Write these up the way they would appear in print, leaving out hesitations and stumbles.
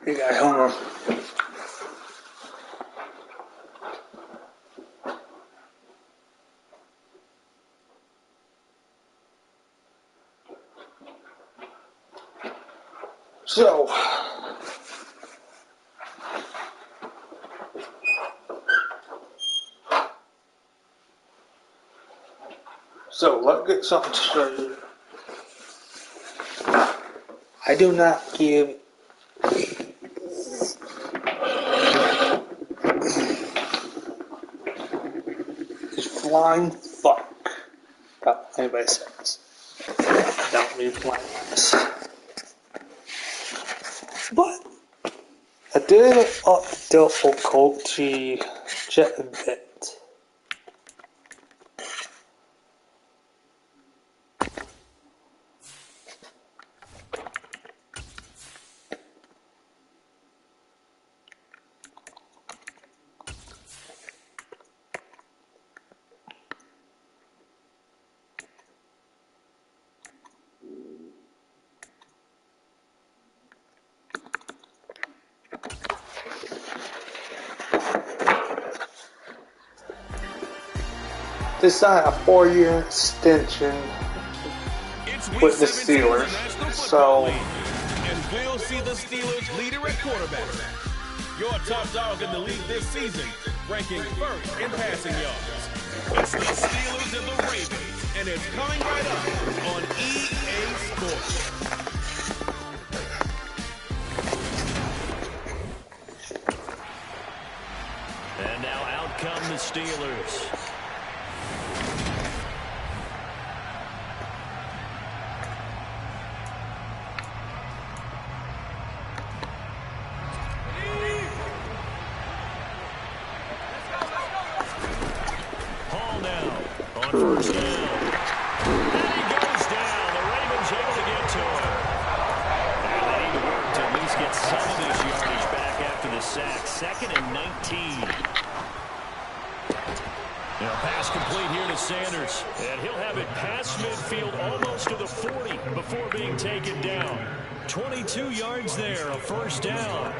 You got Homer. So let's get something started. I do not give this flying fuck about what anybody says. Don't be flying this. But I did up the difficulty just a bit. They signed a 4-year extension with the Steelers, so and we'll see the Steelers leader at quarterback. Your top dog in the league this season, ranking first in passing yards. It's the Steelers and the Ravens, and it's coming right up on EA Sports. And now out come the Steelers. First down. And he goes down. The Ravens able to get to him. And they need to work to at least get some of this yardage back after the sack. 2nd and 19. Now pass complete here to Sanders. And he'll have it past midfield almost to the 40 before being taken down. 22 yards there, a first down.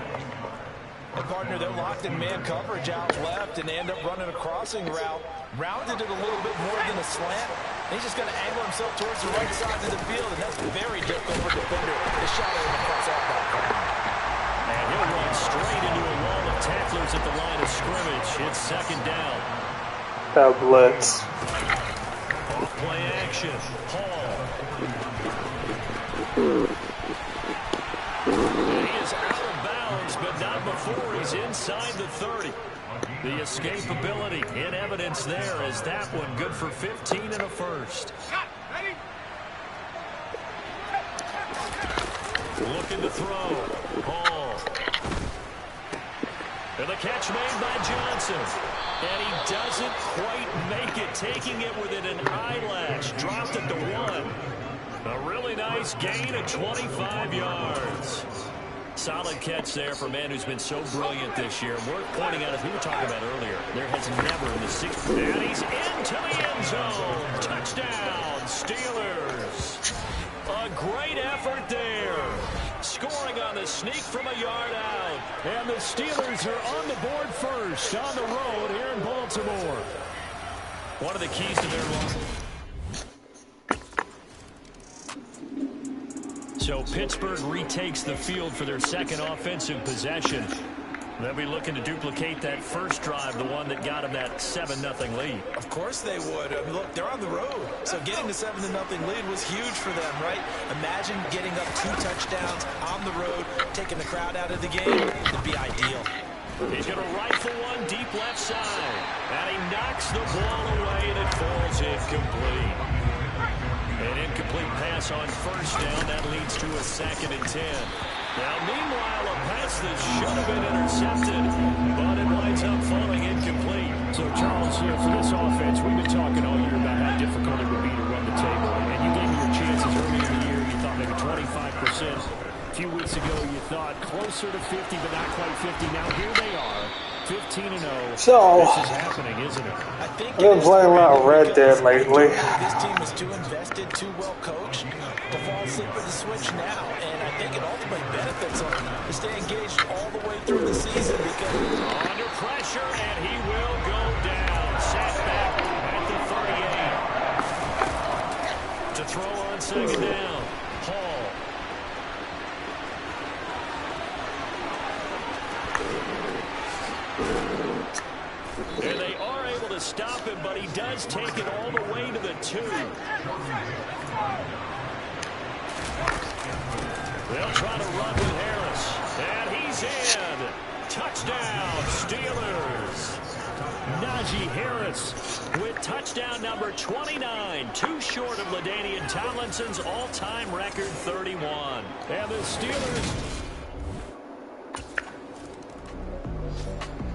And partner, they're locked in man coverage out left, and they end up running a crossing route. Rounded it a little bit more than a slant. He's just going to angle himself towards the right side of the field, and that's very difficult for a defender to shadow him across that back. And he'll run straight into a wall of tacklers at the line of scrimmage. It's 2nd down. That blitz. Play action. Hall. He is out of bounds, but not before he's inside the 30. The escapability in evidence there as that one good for 15 and a first. Looking to throw. Hall. And the catch made by Johnson. And he doesn't quite make it, taking it within an eyelash. Dropped it to 1. A really nice gain of 25 yards. Solid catch there for a man who's been so brilliant this year. Worth pointing out, as we were talking about earlier, there has never in the 6th. And he's into the end zone. Touchdown, Steelers. A great effort there. Scoring on the sneak from a yard out. And the Steelers are on the board first on the road here in Baltimore. One of the keys to their loss. So Pittsburgh retakes the field for their 2nd offensive possession. They'll be looking to duplicate that first drive, the one that got them that 7-0 lead. Of course they would. I mean, look, they're on the road. So getting the 7-0 lead was huge for them, right? Imagine getting up 2 touchdowns on the road, taking the crowd out of the game. It'd be ideal. He's going to rifle one deep left side. And he knocks the ball away, and it falls incomplete. An incomplete pass on first down. That leads to a 2nd and 10. Now, meanwhile, a pass that should have been intercepted, but it winds up falling incomplete. So, Charles, for this offense, we've been talking all year about how difficult it would be to run the table. And you gave me your chances early in the year. You thought maybe 25%. A few weeks ago, you thought closer to 50, but not quite 50. Now, here they are. 15-0. So, This is happening, isn't it? I think I've been playing a lot of Red Dead lately. This team is too invested, too well coached to fall asleep at the switch now. And I think it ultimately benefits them to stay engaged all the way through the season because under pressure, and he will go down. Sat back at the 38. To throw on second down. Hall. And they are able to stop him, but he does take it all the way to the 2. They'll try to run with Harris. And he's in. Touchdown, Steelers. Najee Harris with touchdown number 29. Too short of LaDainian Tomlinson's all-time record 31. And the Steelers...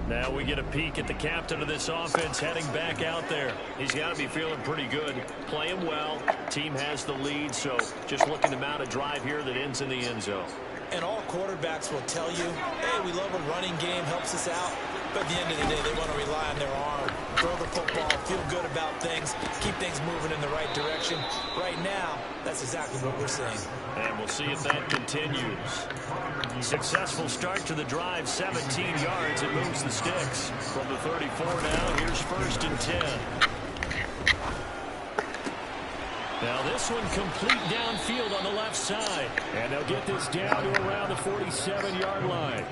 Now we get a peek at the captain of this offense heading back out there. He's got to be feeling pretty good, playing well. Team has the lead, so just looking to mount a drive here that ends in the end zone. And all quarterbacks will tell you, hey, we love a running game, helps us out. But at the end of the day, they want to rely on their arm, throw the football, feel good about things, keep things moving in the right direction. Right now, that's exactly what we're seeing. And we'll see if that continues. Successful start to the drive, 17 yards. It moves the sticks. From the 34 now, here's 1st and 10. Now this one complete downfield on the left side. And they'll get this down to around the 47-yard line.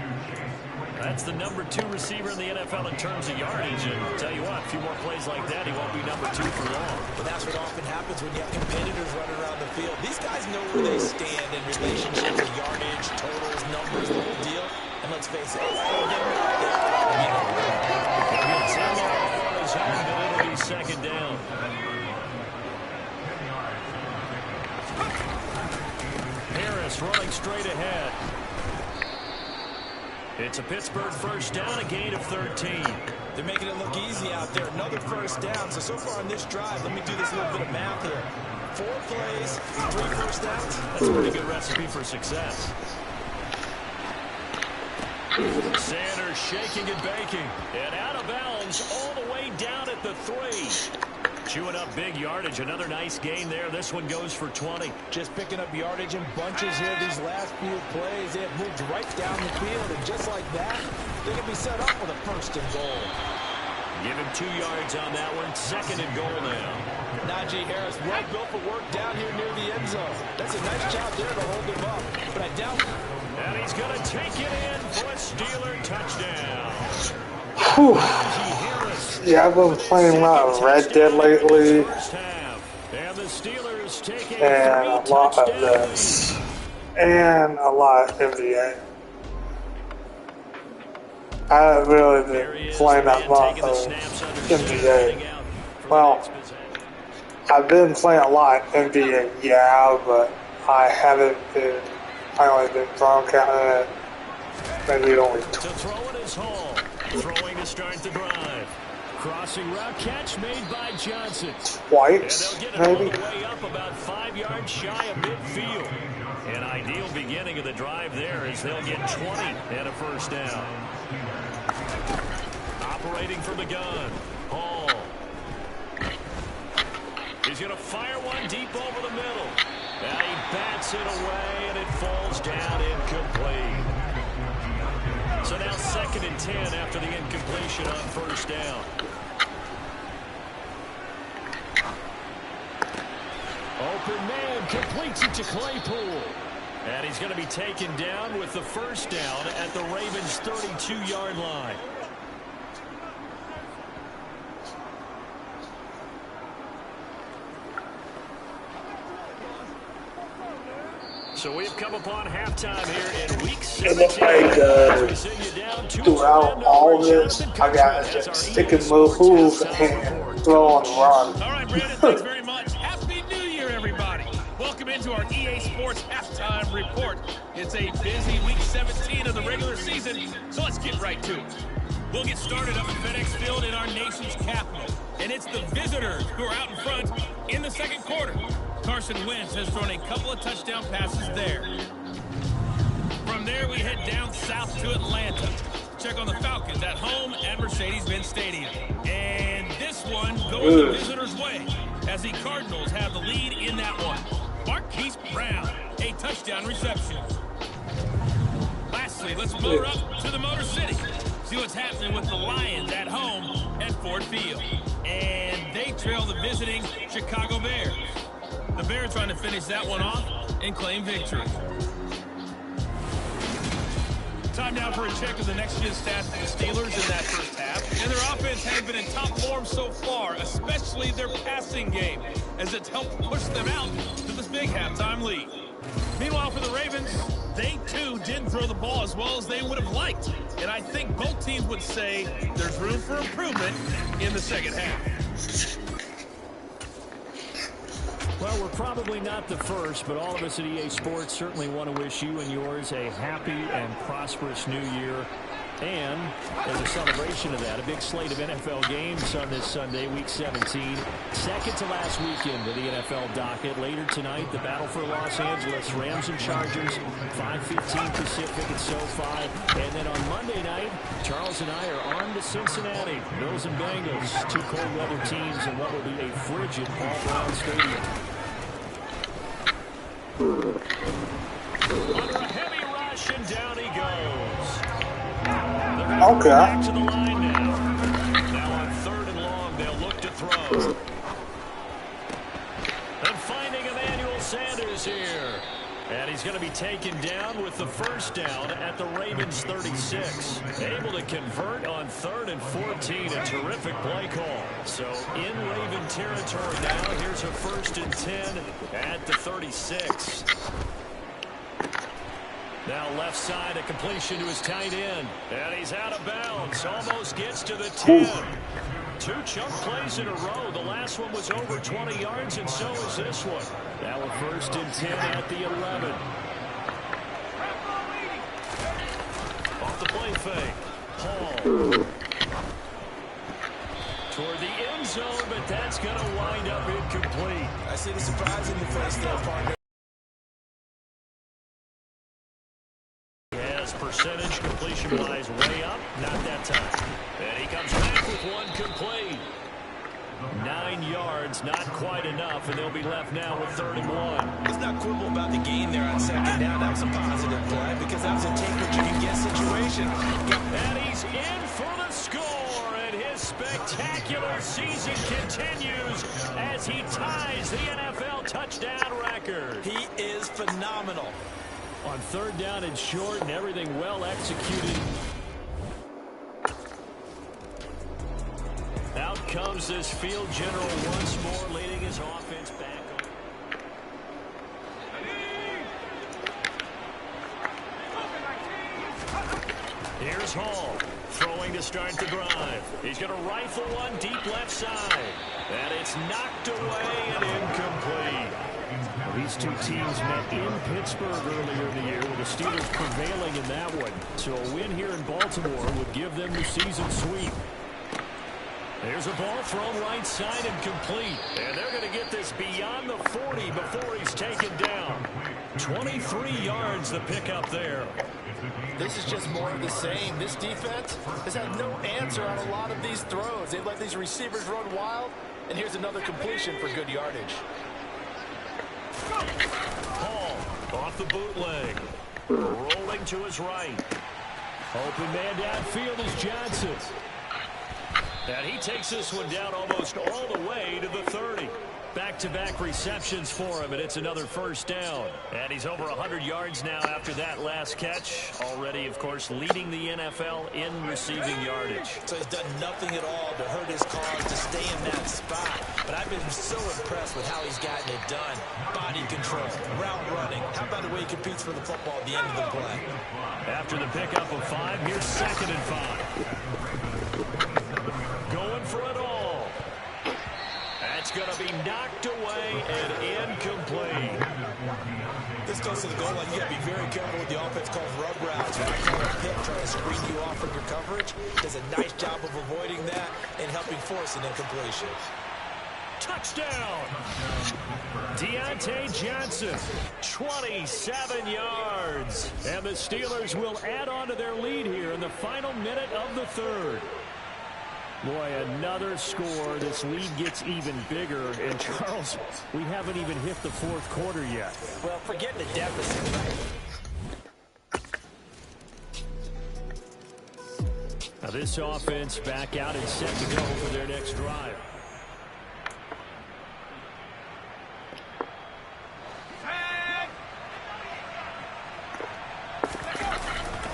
That's the number 2 receiver in the NFL in terms of yardage. And I'll tell you what, a few more plays like that, he won't be number 2 for long. But that's what often happens when you have competitors running around the field. These guys know where they stand in relationship to yardage, totals, numbers, the whole deal. And let's face it, all of them out there. It'll be second down. Harris running straight ahead. It's a Pittsburgh first down, a gain of 13. They're making it look easy out there. Another first down. So far on this drive, let me do this little bit of math here. 4 plays, 3 first downs. That's a pretty good recipe for success. Sanders shaking and baking. And out of bounds all the way down at the 3. Chewing up big yardage. Another nice gain there. This one goes for 20. Just picking up yardage in bunches here. These last few plays, they have moved right down the field. And just like that, they can be set up with a 1st and goal. Give him 2 yards on that one. 2nd and goal now. Najee Harris, well built for work down here near the end zone. That's a nice job there to hold him up. But I doubt... And he's going to take it in for a Steeler touchdown. Whew. Yeah, I've been playing a lot of Red Dead lately, and a lot of this, and a lot of NBA. I haven't really been playing that much of NBA. Well, I've been playing a lot of NBA, yeah, but I haven't been, I only been drunk out of it, maybe only Throwing to start the drive. Crossing route catch made by Johnson. Twice, and they'll get it maybe? all the way up about 5 yards shy of midfield. An ideal beginning of the drive there as they'll get 20 and a first down. Operating from the gun. Hall. He's going to fire one deep over the middle. Now he bats it away and it falls down incomplete. So now 2nd and 10 after the incompletion on first down. Open man completes it to Claypool. And he's going to be taken down with the first down at the Ravens' 32-yard line. So we've come upon halftime here in week 17. Throughout all this, I got to just stick and move and throw and run. All right, Brandon, thanks very much. Happy New Year, everybody. Welcome into our EA Sports Halftime Report. It's a busy week 17 of the regular season, so let's get right to it. We'll get started up at FedEx Field in our nation's capital. And it's the visitors who are out in front in the second quarter. Carson Wentz has thrown a couple of touchdown passes there. From there, we head down south to Atlanta. check on the Falcons at home at Mercedes-Benz Stadium. And this one goes the visitors' way as the Cardinals have the lead in that one. Marquise Brown, a touchdown reception. Lastly, let's motor up to the Motor City. See what's happening with the Lions at home at Ford Field. And they trail the visiting Chicago Bears. The Bears trying to finish that one off and claim victory. Time now for a check of the next-gen stats for the Steelers in that first half. And their offense has been in top form so far, especially their passing game, as it's helped push them out to this big halftime lead. Meanwhile, for the Ravens, they, too, didn't throw the ball as well as they would have liked. And I think both teams would say there's room for improvement in the second half. Well, we're probably not the first, but all of us at EA Sports certainly want to wish you and yours a happy and prosperous new year. And as a celebration of that, a big slate of NFL games on this Sunday, Week 17. Second to last weekend of the NFL docket. Later tonight, the battle for Los Angeles, Rams and Chargers, 5:15 Pacific at SoFi. And then on Monday night, Charles and I are on to Cincinnati. Bills and Bengals, two cold weather teams in what will be a frigid Paul Brown Stadium. Under a heavy rush, and down he goes. Okay. Back to the line now. Now on 3rd and long, they'll look to throw. And finding Emmanuel Sanders here. And he's going to be taken down with the first down at the Ravens 36. Able to convert on 3rd and 14. A terrific play call. So in Raven territory now. Here's a 1st and 10 at the 36. Now left side, a completion to his tight end. And he's out of bounds. Almost gets to the 10. Two chunk plays in a row. The last one was over 20 yards, and so is this one. Now a 1st and 10 at the 11. Off the play fake. Hall. Toward the end zone, but that's going to wind up incomplete. I see the surprise in your face there, partner. Percentage completion-wise way up, not that time. And he comes back with one complete. 9 yards, not quite enough, and they'll be left now with 3rd and 1. Let's not quibble about the gain there on 2nd down. That was a positive play because that was a take-what-you-can-get situation. And he's in for the score, and his spectacular season continues as he ties the NFL touchdown record. He is phenomenal. On 3rd down and short, and everything well executed. Out comes this field general once more, leading his offense back. Here's Hall, throwing to start the drive. He's going to rifle one deep left side. And it's knocked away and incomplete. These two teams met in Pittsburgh earlier in the year, with the Steelers prevailing in that one. So a win here in Baltimore would give them the season sweep. There's a ball thrown right side and complete. And they're going to get this beyond the 40 before he's taken down. 23 yards the pickup there. This is just more of the same. This defense has had no answer on a lot of these throws. They've let these receivers run wild. And here's another completion for good yardage. Hall off the bootleg. Rolling to his right. Open man downfield is Johnson. And he takes this one down almost all the way to the 30. Back-to-back receptions for him, and it's another 1st down. And he's over 100 yards now after that last catch. Already, of course, leading the NFL in receiving yardage. So he's done nothing at all to hurt his cause, to stay in that spot. But I've been so impressed with how he's gotten it done. Body control, route running. How about the way he competes for the football at the end of the play? After the pickup of 5, here's 2nd and 5. Going for it all. That's going to be knocked away and incomplete. This goes to the goal line. You got to be very careful with the offense called rub routes. When I call a pick, trying to screen you off from your coverage, does a nice job of avoiding that and helping force an incompletion. Touchdown! Deontay Johnson, 27 yards. And the Steelers will add on to their lead here in the final minute of the third. Boy, another score. This lead gets even bigger. And, Charles, we haven't even hit the fourth quarter yet. Well, forget the deficit, right? Now this offense back out and set to go for their next drive.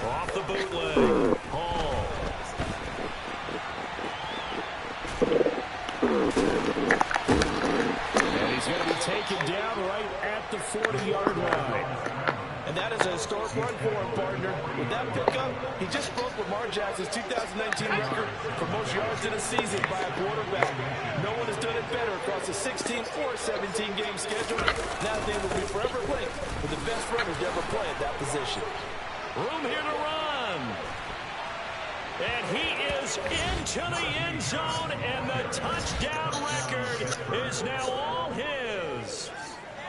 Off the bootleg. Hall. And he's going to be taken down right at the 40-yard line. And that is a historic run for him, partner. With that pickup, he just broke Lamar Jackson's 2019 record for most yards in a season by a quarterback. No one has done it better across a 16 or 17-game schedule. That name will be forever linked with the best runners to ever play at that position. Room here to run. And he is into the end zone, and the touchdown record is now all his.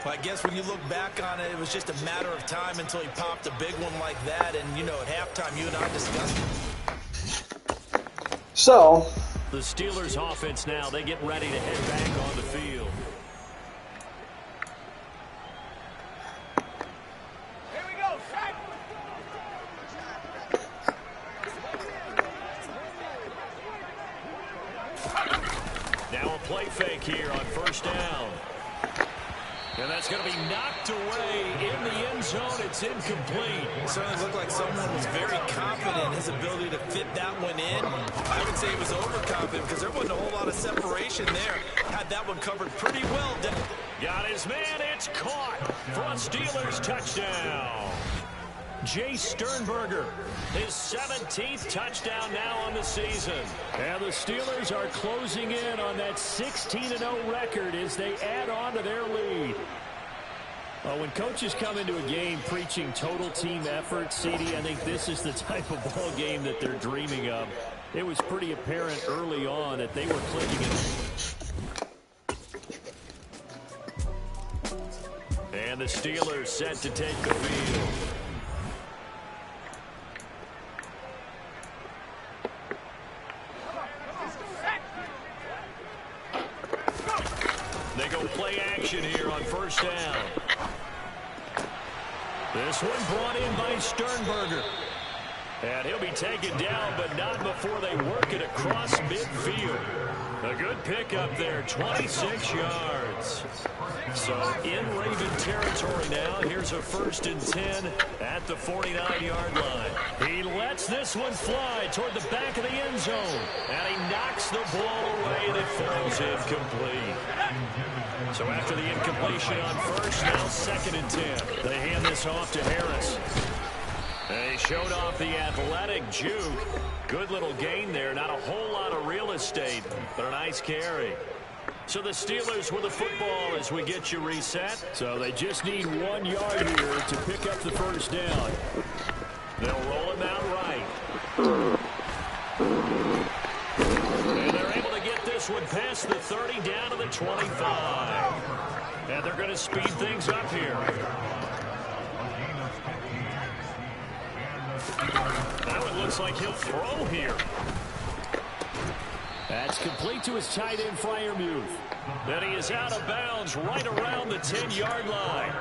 Well, I guess when you look back on it, it was just a matter of time until he popped a big one like that. And, you know, at halftime, you and I discussed it. So, the Steelers offense now, they get ready to head back on the field. Here we go, Shaq. Now a play fake here on first down. And that's going to be knocked away in the end zone. It's incomplete. It certainly looked like someone was very confident in his ability to fit that one in. I would say he was overconfident because there wasn't a whole lot of separation there. Had that one covered pretty well. Got his man. It's caught for a Steelers touchdown. Jay Sternberger, his 17th touchdown now on the season. And the Steelers are closing in on that 16-0 record as they add on to their lead. Well, when coaches come into a game preaching total team effort, CD, I think this is the type of ball game that they're dreaming of. It was pretty apparent early on that they were clicking it. And the Steelers set to take the field. They go play action here on first down. This one brought in by Sternberger. And he'll be taken down, but not before they work it across midfield. A good pickup there, 26 yards. So in Raven territory now. Here's a 1st and 10 at the 49-yard line. He lets this one fly toward the back of the end zone. And he knocks the ball away, and it falls incomplete. So after the incompletion on first, now 2nd and 10. They hand this off to Harris. They showed off the athletic juke. Good little gain there. Not a whole lot of real estate, but a nice carry. So the Steelers with the football as we get you reset. So they just need 1 yard here to pick up the first down. They'll roll him out right. And they're able to get this one past the 30 down to the 25. And they're going to speed things up here. Now it looks like he'll throw here. That's complete to his tight end, Freiermuth. Then he is out of bounds right around the 10-yard line.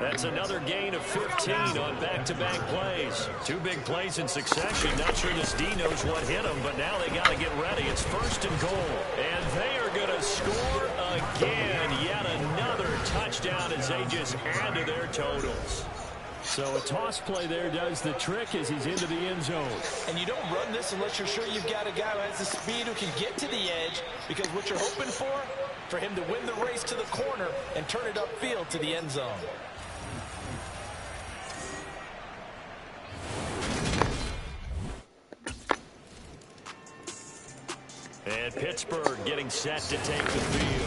That's another gain of 15 on back-to-back plays. 2 big plays in succession. Not sure this D knows what hit him, but now they got to get ready. It's 1st and goal. And they are going to score again. Yet another touchdown as they just add to their totals. So a toss play there does the trick as he's into the end zone. And you don't run this unless you're sure you've got a guy who has the speed who can get to the edge, because what you're hoping for him to win the race to the corner and turn it upfield to the end zone. And Pittsburgh getting set to take the field.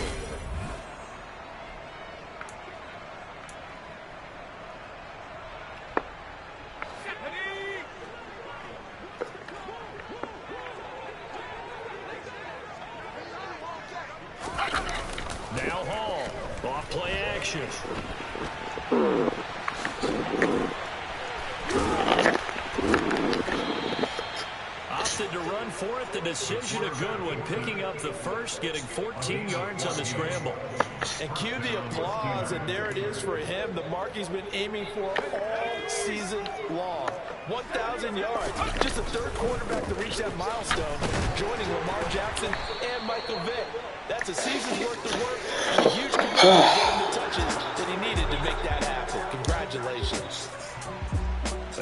action. Opted to run for it. The decision a good one. Picking up the first, getting 14 yards on the scramble. And cue the applause, and there it is for him. The mark he's been aiming for all season long. 1,000 yards. Just the third quarterback to reach that milestone, joining Lamar Jackson and Michael Vick. That's a season's worth of work and a huge commitment to get him the touches that he needed to make that happen. Congratulations.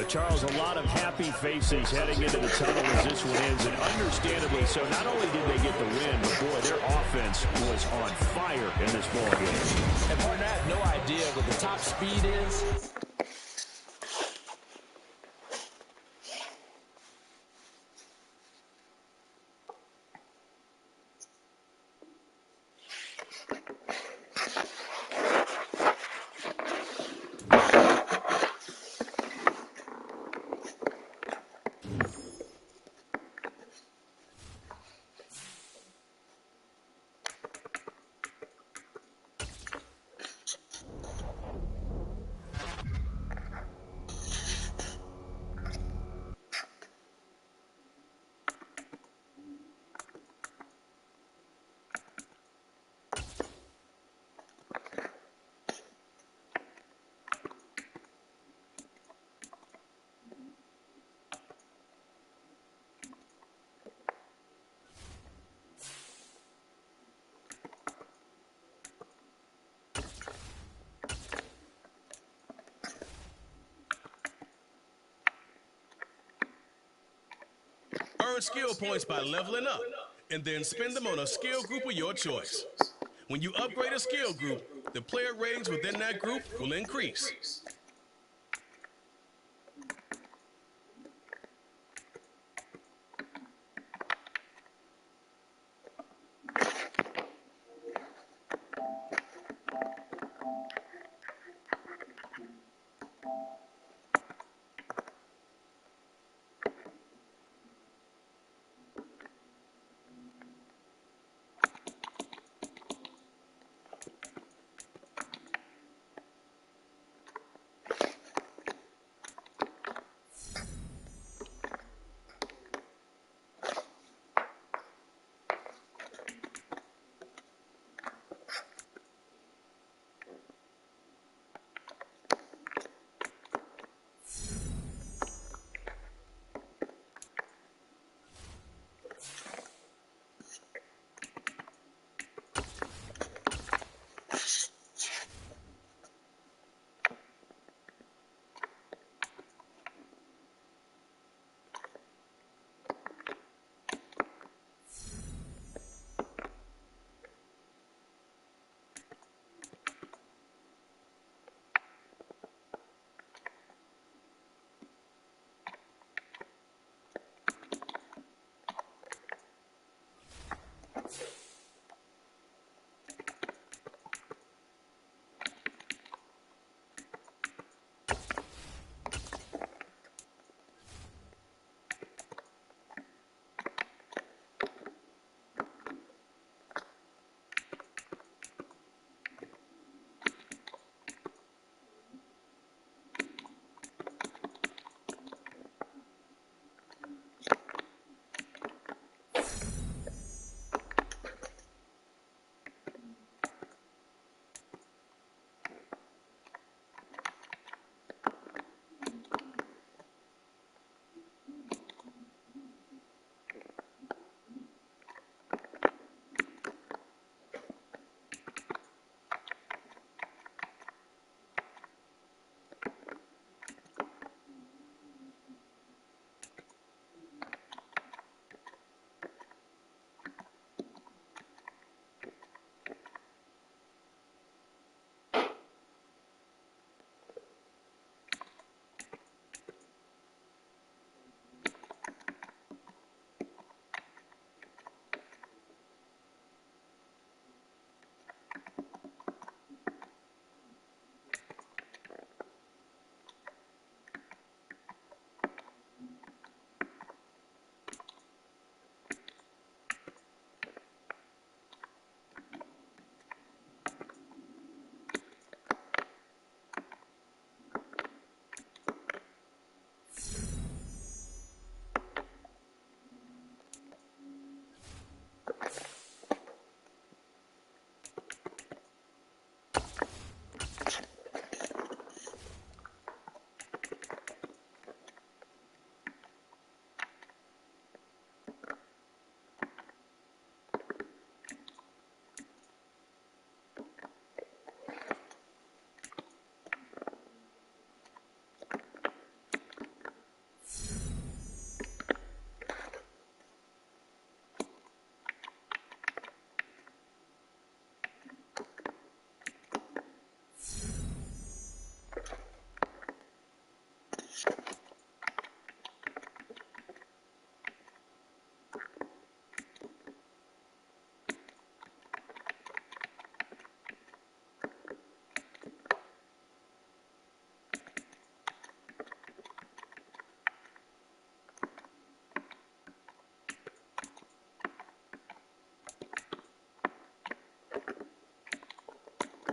Charles, a lot of happy faces heading into the tunnel as this one ends, and understandably so. Not only did they get the win, but boy, their offense was on fire in this ball game. And partner, I have no idea what the top speed is. Earn skill points by leveling up, and then spend them on a skill group of your choice. When you upgrade a skill group, the player ratings within that group will increase.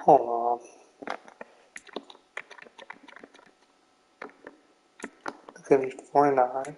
Hold on. It's gonna be 49.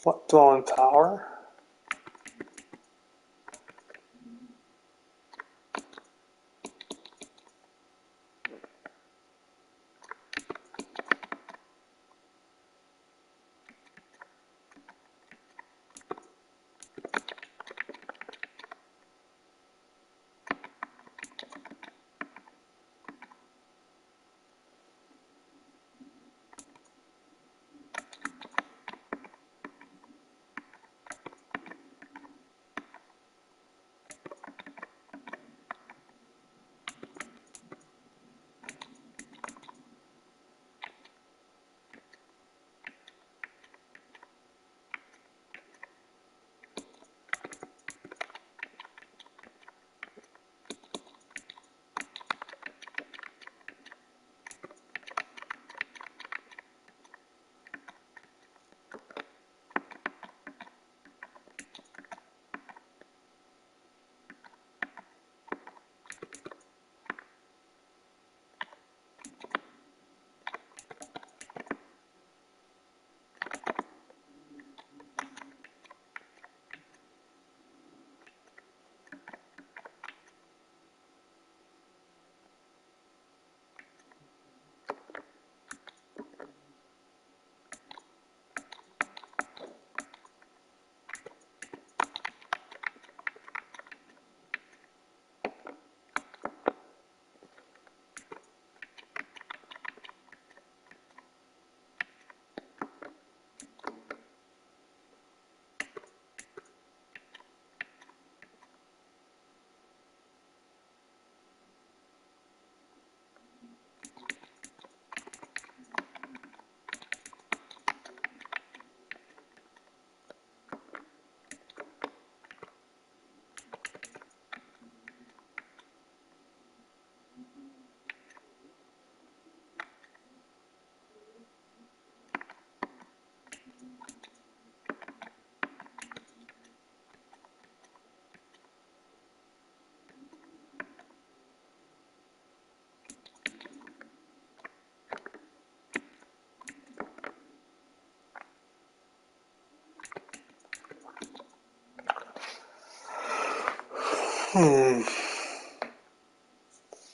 What dwelling tower?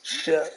Shit.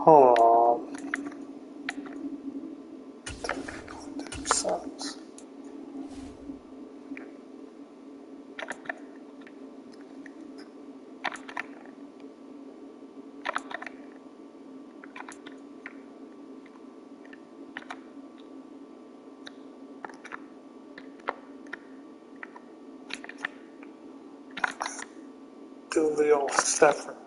Hold on. Sucks. Do the old separate.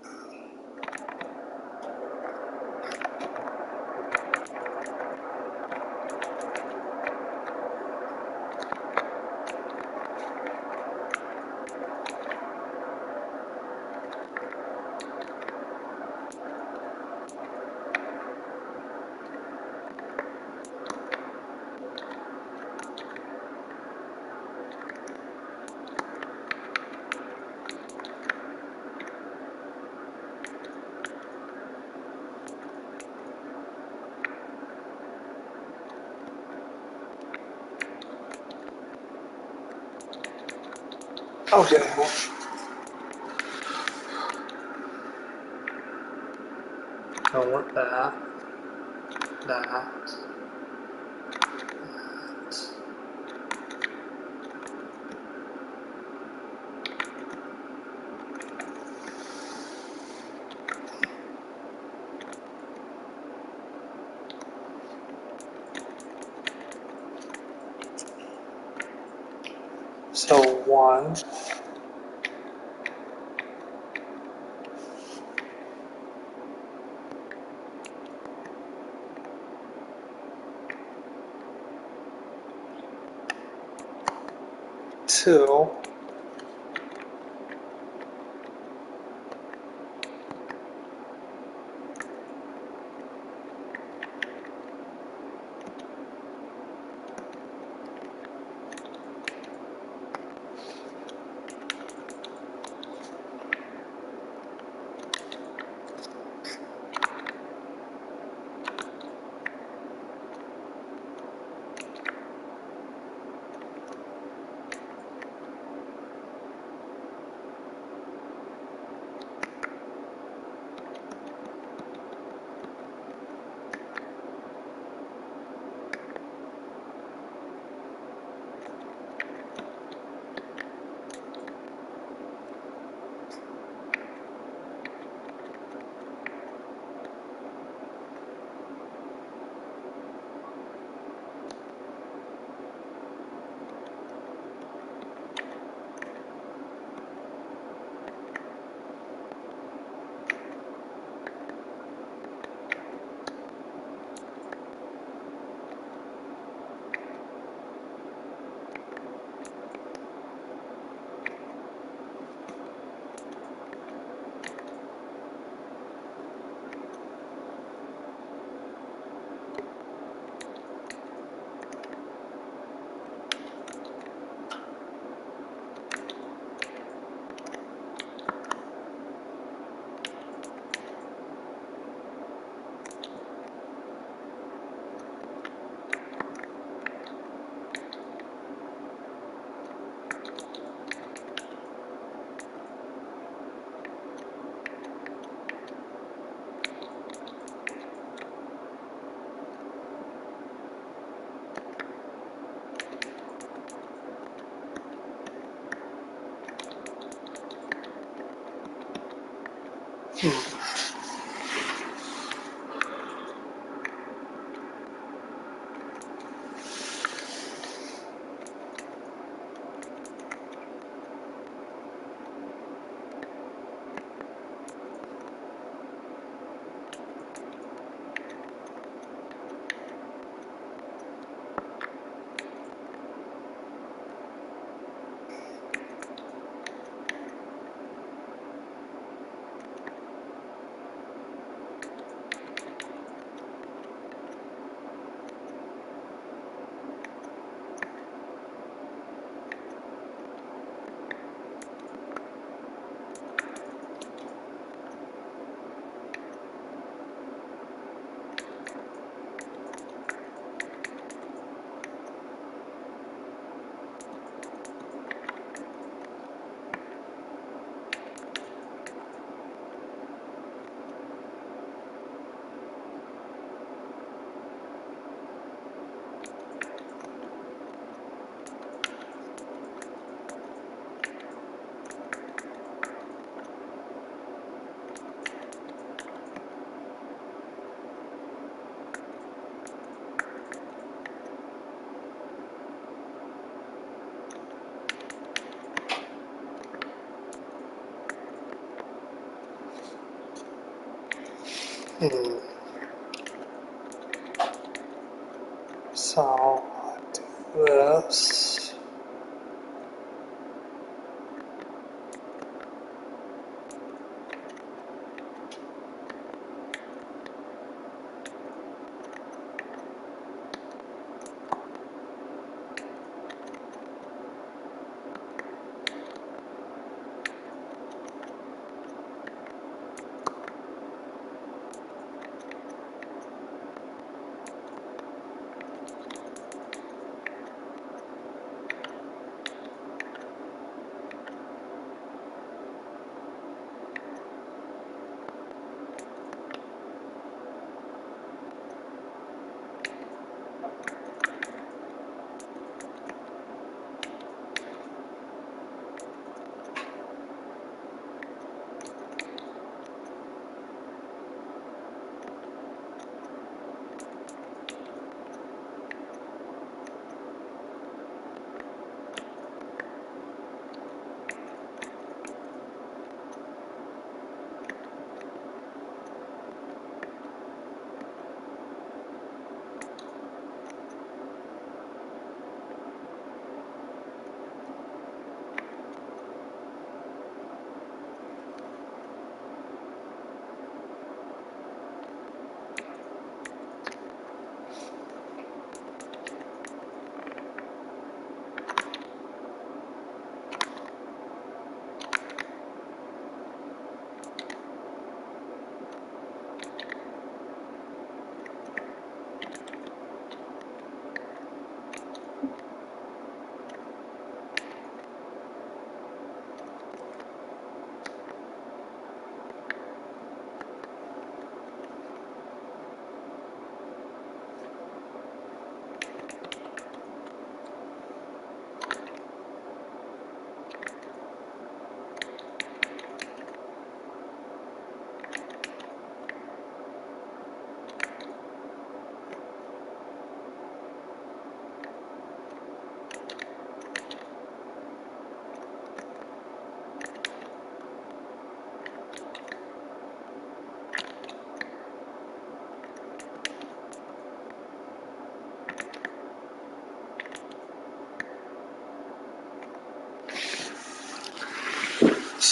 Okay. I want that. So 1, 2, So I'll do this.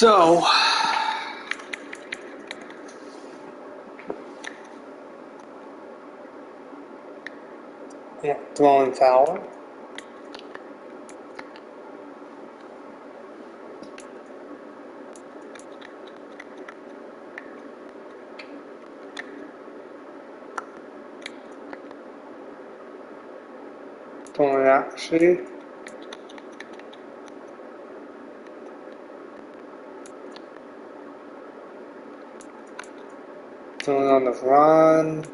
So, yeah, dwelling tower. Dwelling actually. Dwelling on the run.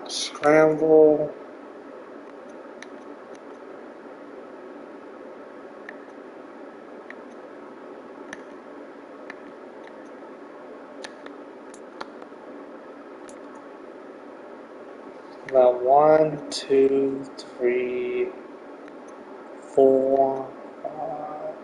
Scramble. About 1, 2, 3, 4, 5.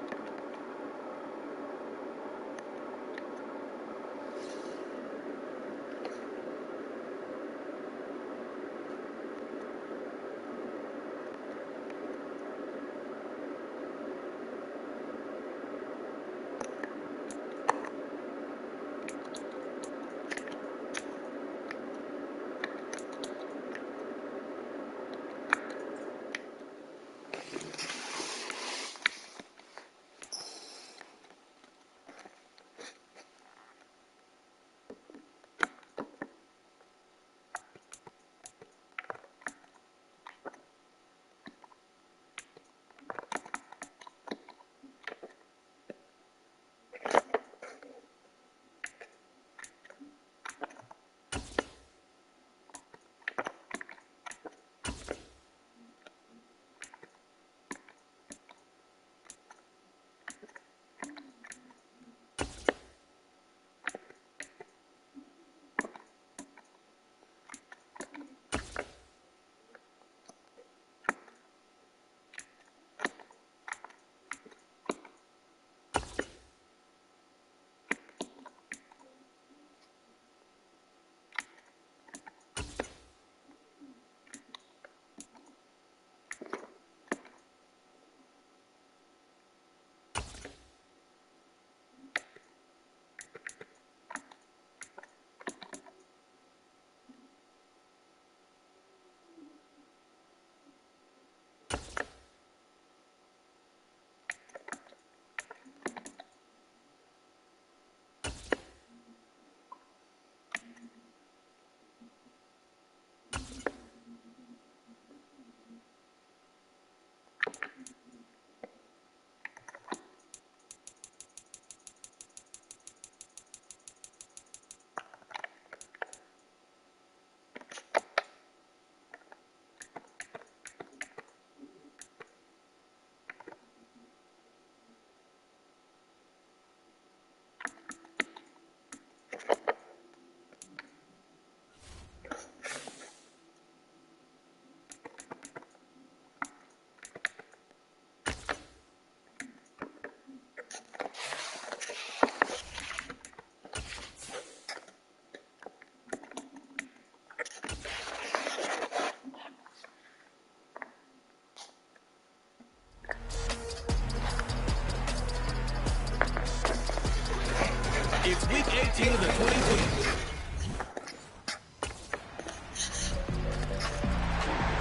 18 of the 22.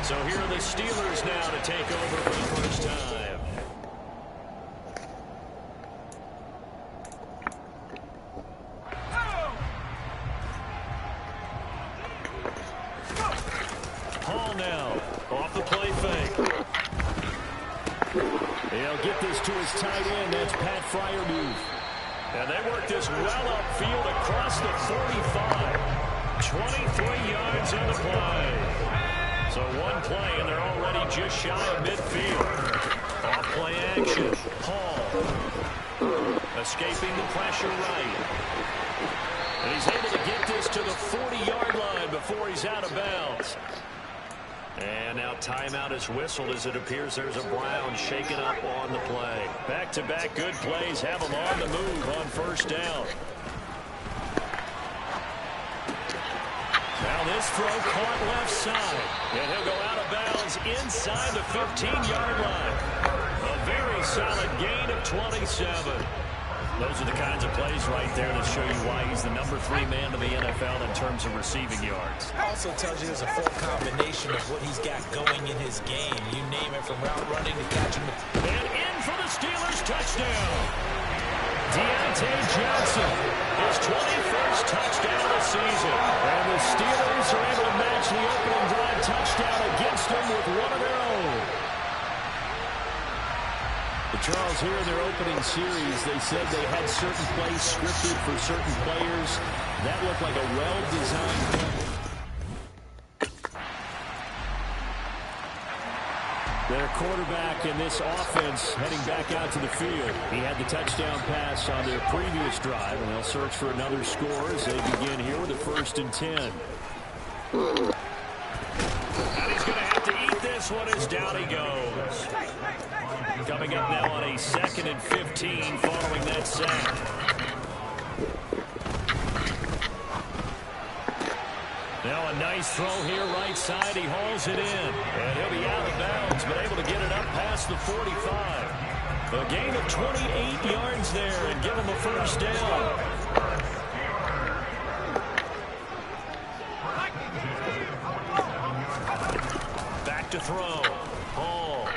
So here are the Steelers now to take over for the first time. Hall now off the play fake. He'll get this to his tight end. That's Pat Freiermuth. And they work this well upfield across the 45. 23 yards on the play. So one play, and they're already just shy of midfield. Off-play action. Hall escaping the pressure right. And he's able to get this to the 40-yard line before he's out of bounds. And now timeout is whistled as it appears there's a Brown shaken up on the play. Back-to-back good plays have them on the move on first down. Now this throw caught left side. And he'll go out of bounds inside the 15-yard line. A very solid gain of 27. Those are the kinds of plays right there that show you why he's the number 3 man in the NFL in terms of receiving yards. Also tells you there's a full combination of what he's got going in his game. You name it, from route running to catching the... And in for the Steelers touchdown. Deontay Johnson, his 21st touchdown of the season. And the Steelers are able to match the opening drive touchdown against them with one of their own. But Charles, here in their opening series, they said they had certain plays scripted for certain players. That looked like a well-designed play. Their quarterback in this offense heading back out to the field. He had the touchdown pass on their previous drive, and they'll search for another score as they begin here with a 1st and 10. And he's going to have to eat this one as down he goes. Coming up now on a 2nd and 15 following that sack. Now a nice throw here right side. He hauls it in. And he'll be out of bounds, but able to get it up past the 45. A gain of 28 yards there and give him a first down. Back to throw. Hall.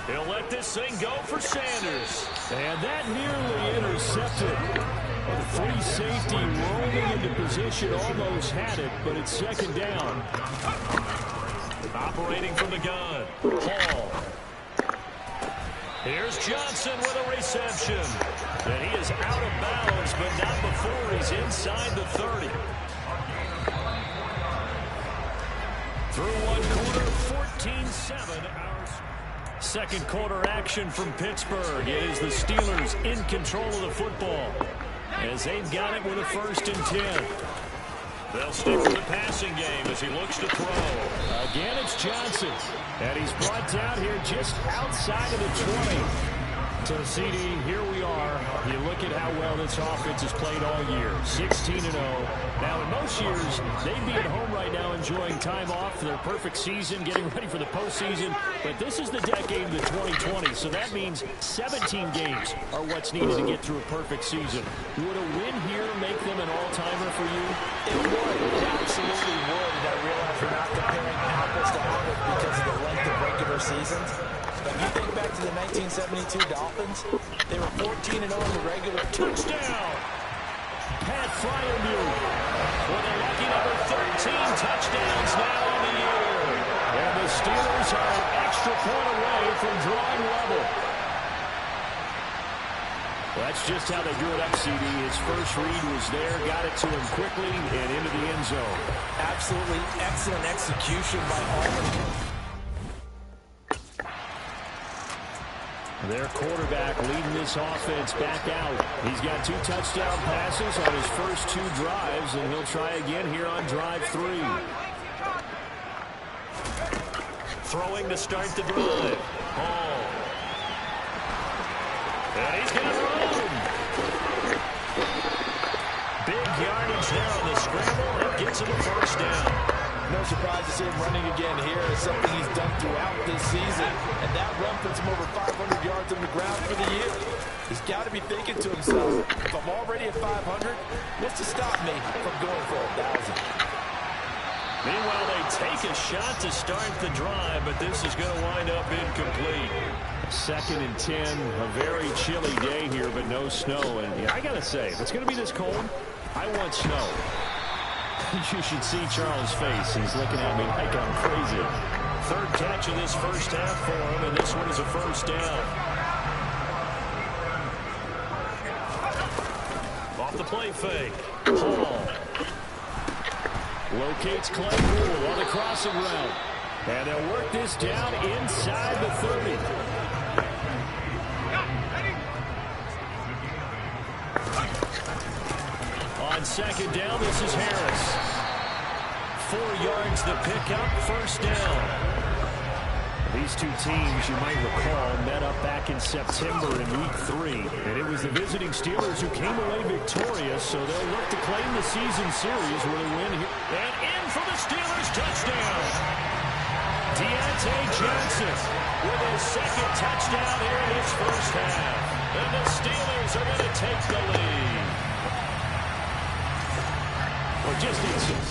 He'll let this thing go for Sanders. And that nearly intercepted. The free safety rolling into position, almost had it, but it's 2nd down. Operating from the gun. Hall. Here's Johnson with a reception. And he is out of bounds, but not before he's inside the 30. Through one quarter, 14-7. Second quarter action from Pittsburgh. It is the Steelers in control of the football as they've got it with a 1st and 10. They'll stick with the passing game as he looks to throw. Again, it's Johnson. And he's brought down here just outside of the 20. So, CD, here we are. You look at how well this offense has played all year. 16-0. Now, in most years, they'd be at home right now enjoying time off for their perfect season, getting ready for the postseason. But this is the decade of the 2020, so that means 17 games are what's needed to get through a perfect season. Would a win here make them an all-timer for you? It would. It absolutely would. And I realize we're not comparing apples to apples because of the length of regular seasons. But if you think back to the 1972 Dolphins, they were 14-0 in the regular. Touchdown! Pat Freiermuth with a lucky number 13 touchdowns now on the year. And the Steelers are an extra point away from drawing level. Well, that's just how they drew it up, CD. His first read was there, got it to him quickly, and into the end zone. Absolutely excellent execution by all of them. Their quarterback leading this offense back out. He's got 2 touchdown passes on his first 2 drives, and he'll try again here on drive 3. Throwing to start the drive. Hall. And he's going to run. Big yardage there on the scramble. That gets him a first down. No surprise to see him running again here. It's something he's done throughout this season. And that run puts him over 500 yards on the ground for the year. He's got to be thinking to himself, if I'm already at 500, what's to stop me from going for 1,000? Meanwhile, they take a shot to start the drive, but this is going to wind up incomplete. 2nd and 10, a very chilly day here, but no snow. And yeah, I got to say, if it's going to be this cold, I want snow. You should see Charles' face. He's looking at me like I'm crazy. 3rd catch of this first half for him, and this one is a first down. Off the play fake. Hall locates Claypool on the crossing route. And they'll work this down inside the 30. On 2nd down, this is Harris. 4 yards the pickup, first down. These two teams, you might recall, met up back in September in Week 3. And it was the visiting Steelers who came away victorious, so they'll look to claim the season series with a win here. And in for the Steelers, touchdown! Deontay Johnson with his 2nd touchdown here in his first half. And the Steelers are going to take the lead. Or just inches.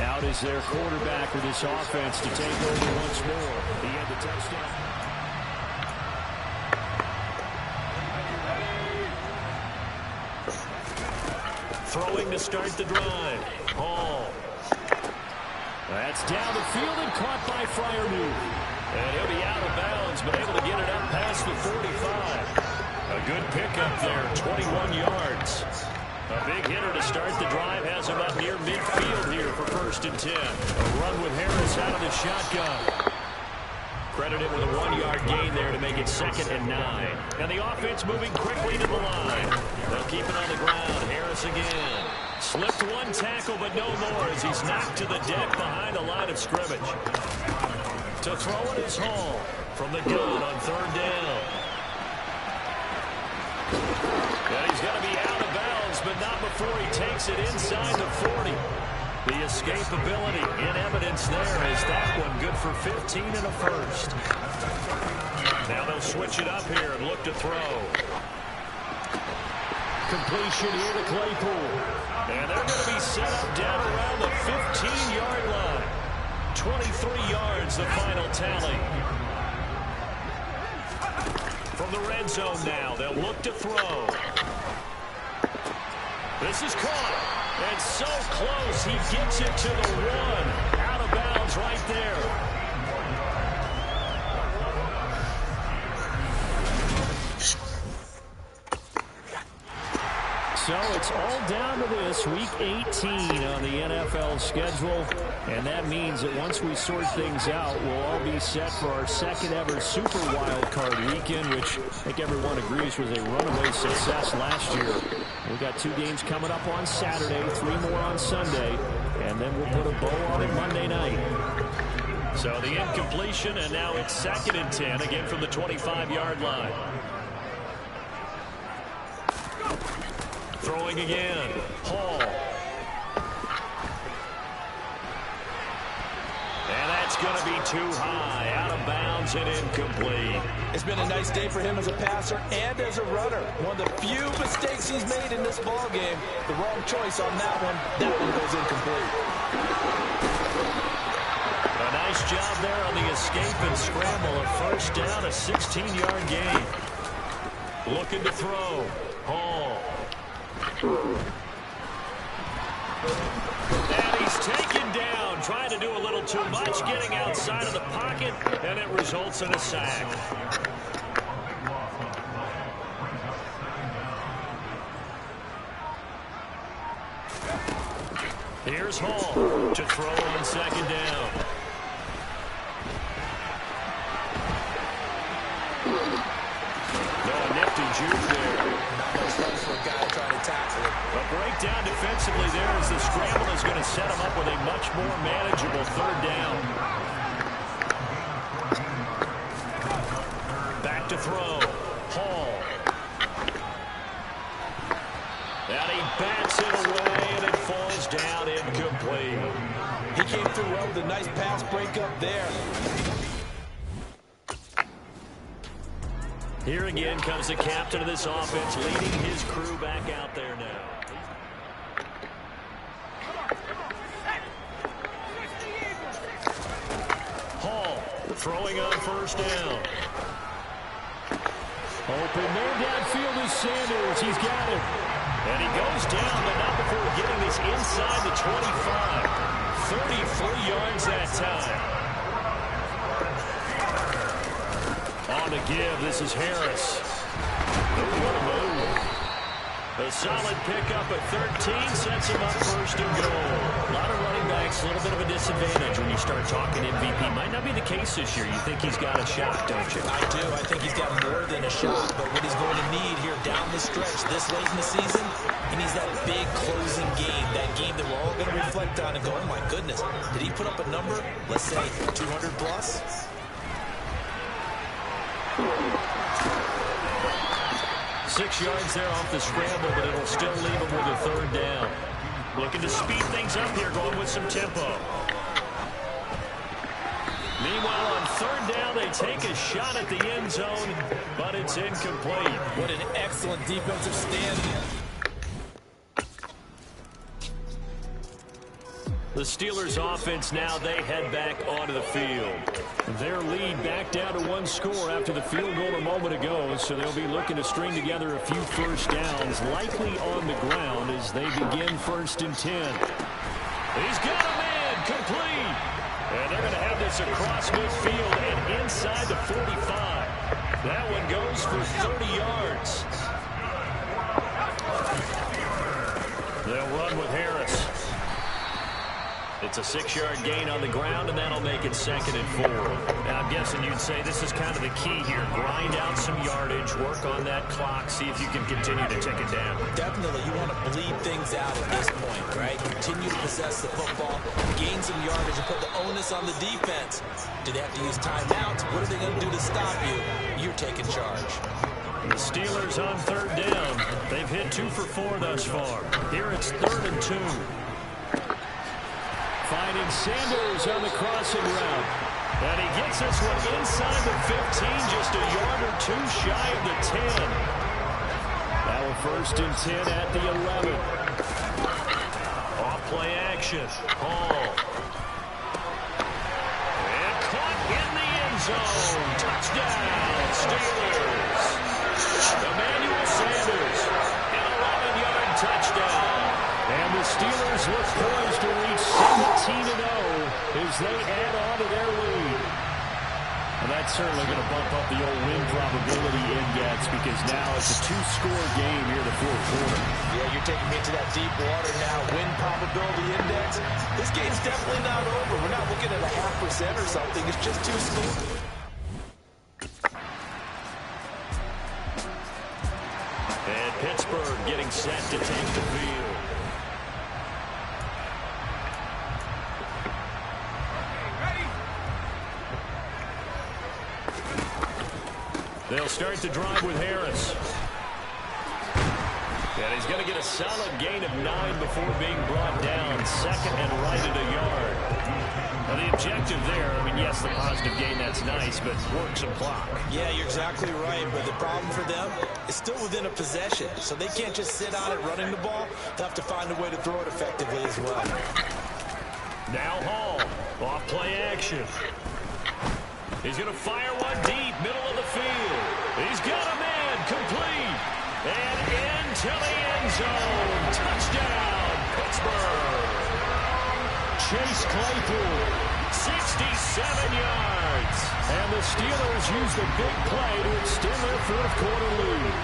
Out is their quarterback for this offense to take over once more. He had the touchdown. Throwing to start the drive. Hall. That's down the field and caught by Freiermuth. And he'll be out of bounds, but able to get it up past the 45. A good pickup there, 21 yards. A big hitter to start the drive has him up near midfield here for 1st and 10. A run with Harris out of the shotgun. Credit him with a 1-yard gain there to make it 2nd and 9. And the offense moving quickly to the line. They'll keep it on the ground. Harris again. Slipped 1 tackle, but no more as he's knocked to the deck behind the line of scrimmage. To throw it is Hall from the gun on 3rd down. And he's going to be out of bounds, but not before he takes it inside the 40. The escapability in evidence there is that one good for 15 and a first. Now they'll switch it up here and look to throw. Completion here to Claypool. And they're going to be set up down around the 15-yard line. 23 yards the final tally. From the red zone now, they'll look to throw. This is caught. And so close, he gets it to the 1. Out of bounds right there. So it's all down to this, Week 18 on the NFL schedule. And that means that once we sort things out, we'll all be set for our 2nd ever Super Wild Card weekend, which I think everyone agrees was a runaway success last year. We've got 2 games coming up on Saturday, 3 more on Sunday, and then we'll put a bow on it Monday night. So the incompletion, and now it's 2nd and 10, again from the 25-yard line. Throwing again. Hall. And that's going to be too high. Out of bounds and incomplete. It's been a nice day for him as a passer and as a runner. One of the few mistakes he's made in this ball game. The wrong choice on that one. That one goes incomplete. A nice job there on the escape and scramble. A first down, a 16-yard gain. Looking to throw. Hall. And he's taken down, trying to do a little too much, getting outside of the pocket, and it results in a sack. Here's Hall to throw on 2nd down. No, a nifty juke there. For a guy trying to tackle it. A breakdown defensively there as the scramble is going to set him up with a much more manageable 3rd down. Back to throw. Hall. And he bats down, incomplete. He came through well with a nice pass breakup there. Here again comes the captain of this offense, leading his crew back out there now. Hall throwing on first down. Open man downfield is Sanders. He's got him. And he goes down, but not before getting this inside the 25. 33 yards that time. On the give, this is Harris. What a move. A solid pickup at 13 sets him up first and goal. A lot of running backs, a little bit of a disadvantage when you start talking MVP. Might not be the case this year. You think he's got a shot, don't you? I do. I think he's got more than a shot. But what he's going to need here down the stretch this late in the season, he needs that big closing game. That game that we're all going to reflect on and go, oh my goodness, did he put up a number, let's say 200 plus? 6 yards there off the scramble, but it'll still leave him with a third down. Looking to speed things up here, going with some tempo. Meanwhile, on third down, they take a shot at the end zone, but it's incomplete. What an excellent defensive stand. The Steelers offense now, they head back onto the field. Their lead back down to one score after the field goal a moment ago, so they'll be looking to string together a few first downs, likely on the ground as they begin 1st and 10. He's got a man, complete. And they're going to have this across midfield and inside the 45. That one goes for 30 yards. They'll run with Harris. It's a 6-yard gain on the ground, and that'll make it 2nd and 4. And I'm guessing you'd say this is kind of the key here. Grind out some yardage, work on that clock, see if you can continue to tick it down. Definitely, you want to bleed things out at this point, right? Continue to possess the football, gain some yardage, and put the onus on the defense. Do they have to use timeouts? What are they going to do to stop you? You're taking charge. The Steelers on third down. They've hit 2 for 4 thus far. Here it's 3rd and 2. Finding Sanders on the crossing route. And he gets this one inside the 15, just a yard or 2 shy of the 10. Now a 1st and 10 at the 11. Off play action. Hall. And caught in the end zone. Touchdown, Steelers. Emmanuel Sanders. An 11-yard touchdown. And the Steelers look poised to reach 17-0 as they add on to their lead. And that's certainly going to bump up the old win probability index because now it's a 2-score game here in the 4th quarter. Yeah, you're taking me into that deep water now. Win probability index. This game's definitely not over. We're not looking at a 0.5% or something. It's just 2 scores. And Pittsburgh getting set to take the field. They'll start the drive with Harris. And he's going to get a solid gain of 9 before being brought down. 2nd and right at a yard. Now the objective there, I mean, yes, the positive gain, that's nice, but work some clock. Yeah, you're exactly right, but the problem for them is still within a possession. So they can't just sit on it running the ball. They'll have to find a way to throw it effectively as well. Now Hall, off play action. He's going to fire one deep, middle of the field. He's got a man, complete. And into the end zone. Touchdown, Pittsburgh. Chase Claypool, 67 yards. And the Steelers use the big play to extend their 4th quarter lead.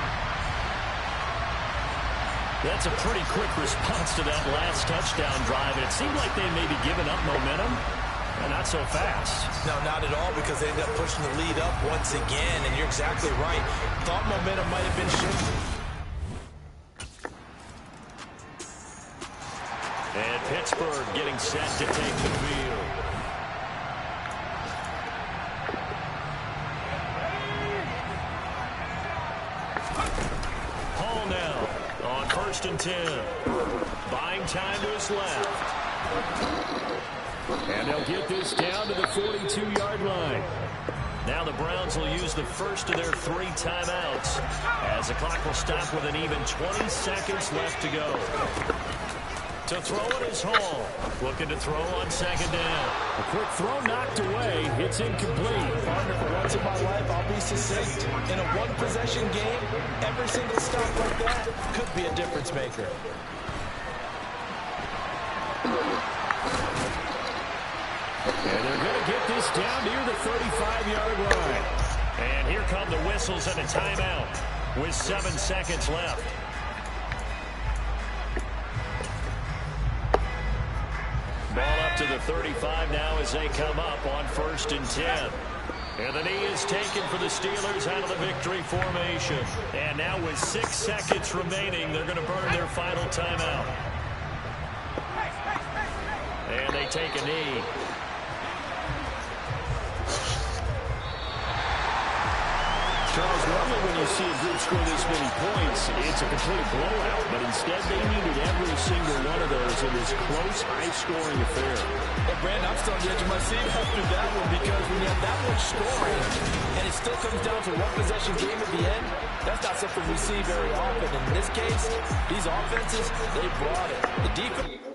That's a pretty quick response to that last touchdown drive. And it seemed like they may be giving up momentum. And not so fast. No, not at all, because they ended up pushing the lead up once again, and you're exactly right. Thought momentum might have been shifted. And Pittsburgh getting set to take the field. Hall now on 1st and 10. Buying time to his left. And they'll get this down to the 42-yard line. Now the Browns will use the first of their 3 timeouts as the clock will stop with an even 20 seconds left to go. To throw it is Hall. Looking to throw on second down. A quick throw knocked away. It's incomplete. Partner, for once in my life, I'll be succinct. In a one-possession game, every single stop like that could be a difference maker. And they're going to get this down near the 35-yard line. And here come the whistles and a timeout with 7 seconds left. Ball up to the 35 now as they come up on 1st and 10. And the knee is taken for the Steelers out of the victory formation. And now with 6 seconds remaining, they're going to burn their final timeout. And they take a knee. Charles, normally when you see a group score this many points, it's a complete blowout. But instead, they needed every single one of those in this close, high-scoring affair. Well, Brandon, I'm still on the edge of my seat after that one because when you have that much scoring and it still comes down to one possession game at the end, that's not something we see very often. In this case, these offenses, they brought it. The defense...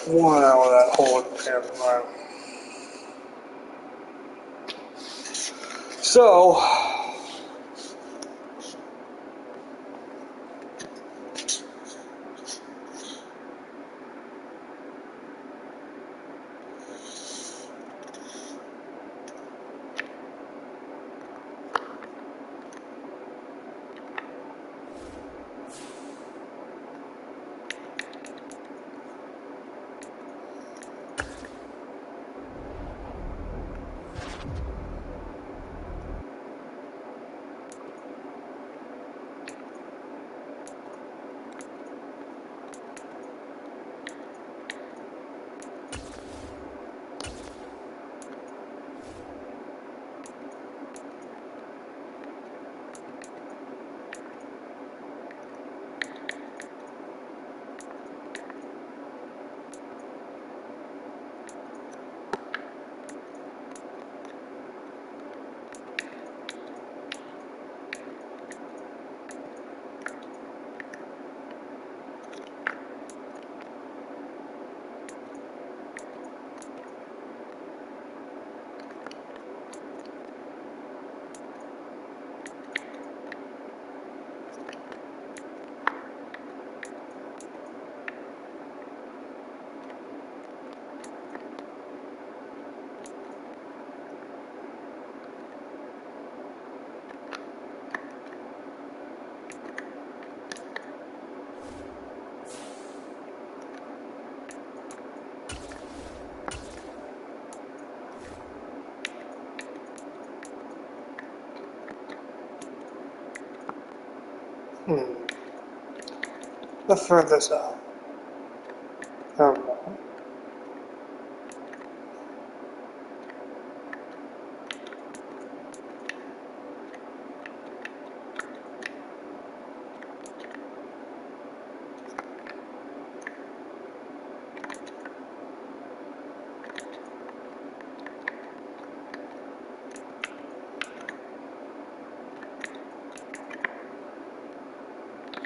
One out of that pulling pin there. So, let's figure this out. Never mind.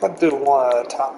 Let's do one at a time.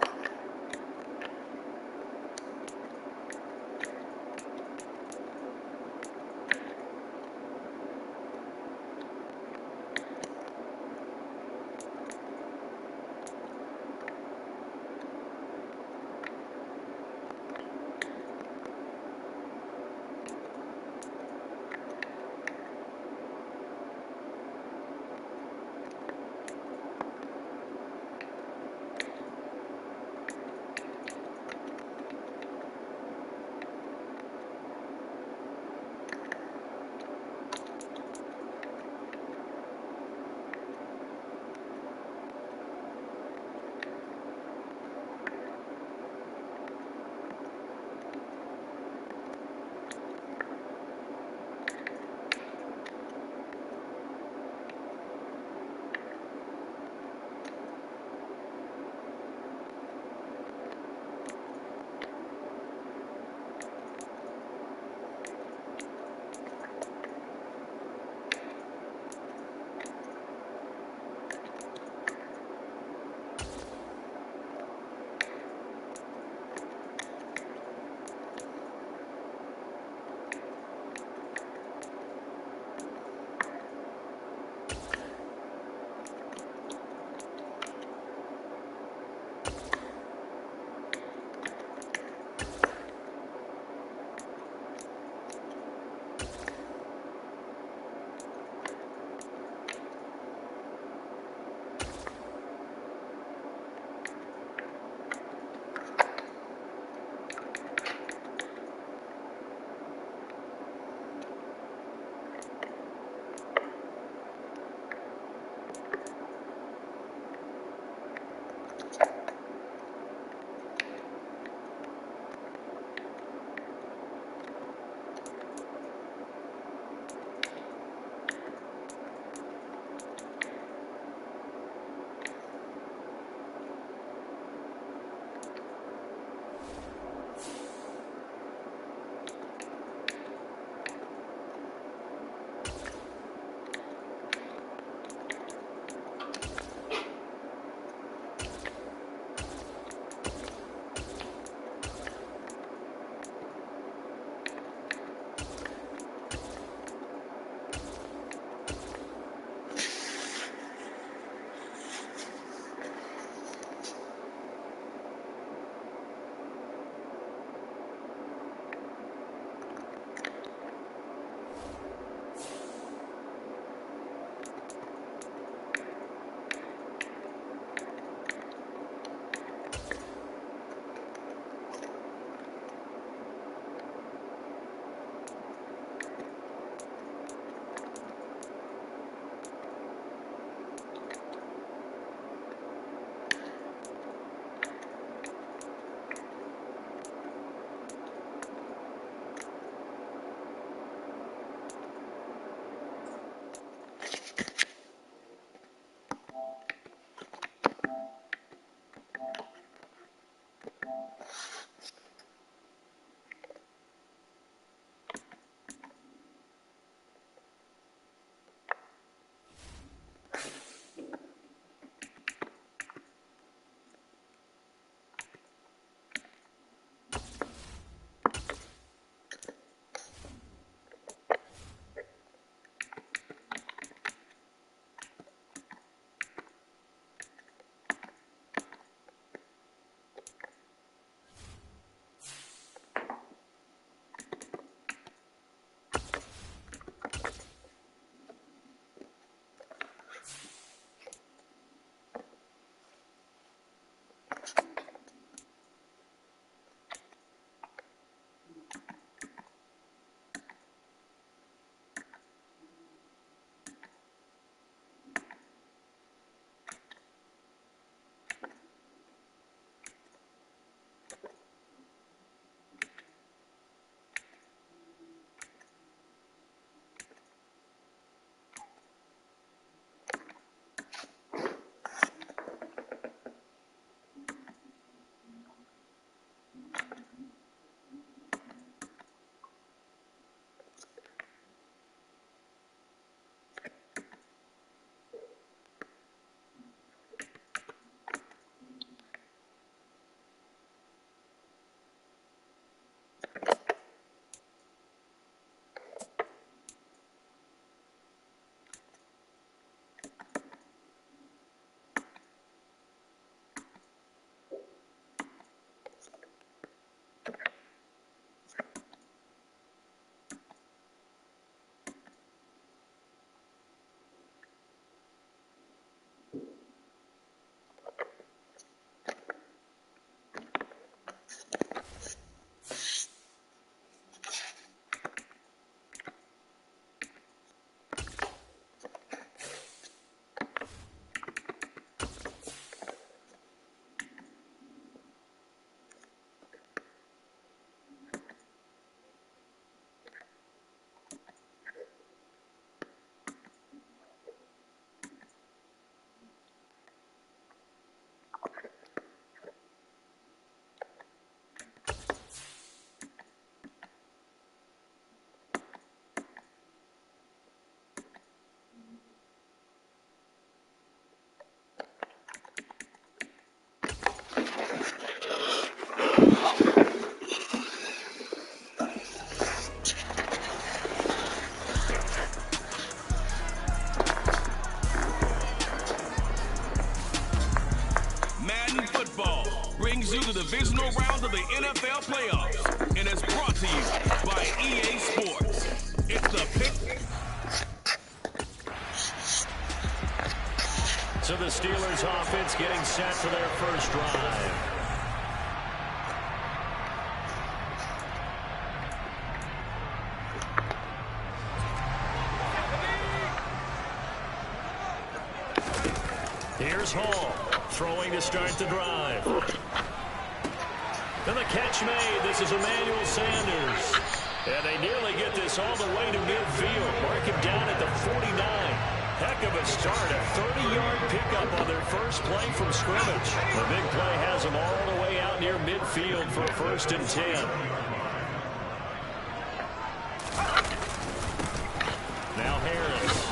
divisional round of the NFL playoffs, and is brought to you by EA Sports. It's the pick. So the Steelers offense getting set for their first drive. Here's Hall, throwing to start the drive. And the catch made. This is Emmanuel Sanders. And they nearly get this all the way to midfield. Mark him down at the 49. Heck of a start. A 30-yard pickup on their first play from scrimmage. The big play has them all the way out near midfield for a 1st and 10. Now Harris.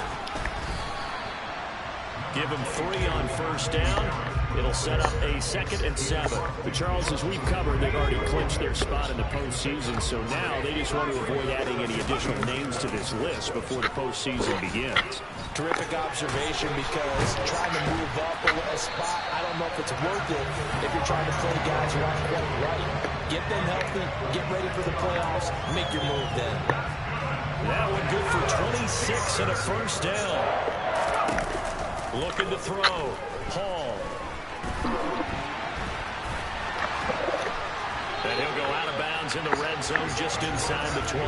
Give him 3 on 1st down. It'll set up a 2nd and 7. But Charles, as we've covered, they've already clinched their spot in the postseason, so now they just want to avoid adding any additional names to this list before the postseason begins. Terrific observation, because trying to move up a spot, I don't know if it's worth it if you're trying to play guys who aren't quite right. Get them healthy, get ready for the playoffs, make your move then. That one good for 26 and a 1st down. Looking to throw. Hall. And he'll go out of bounds in the red zone just inside the 20.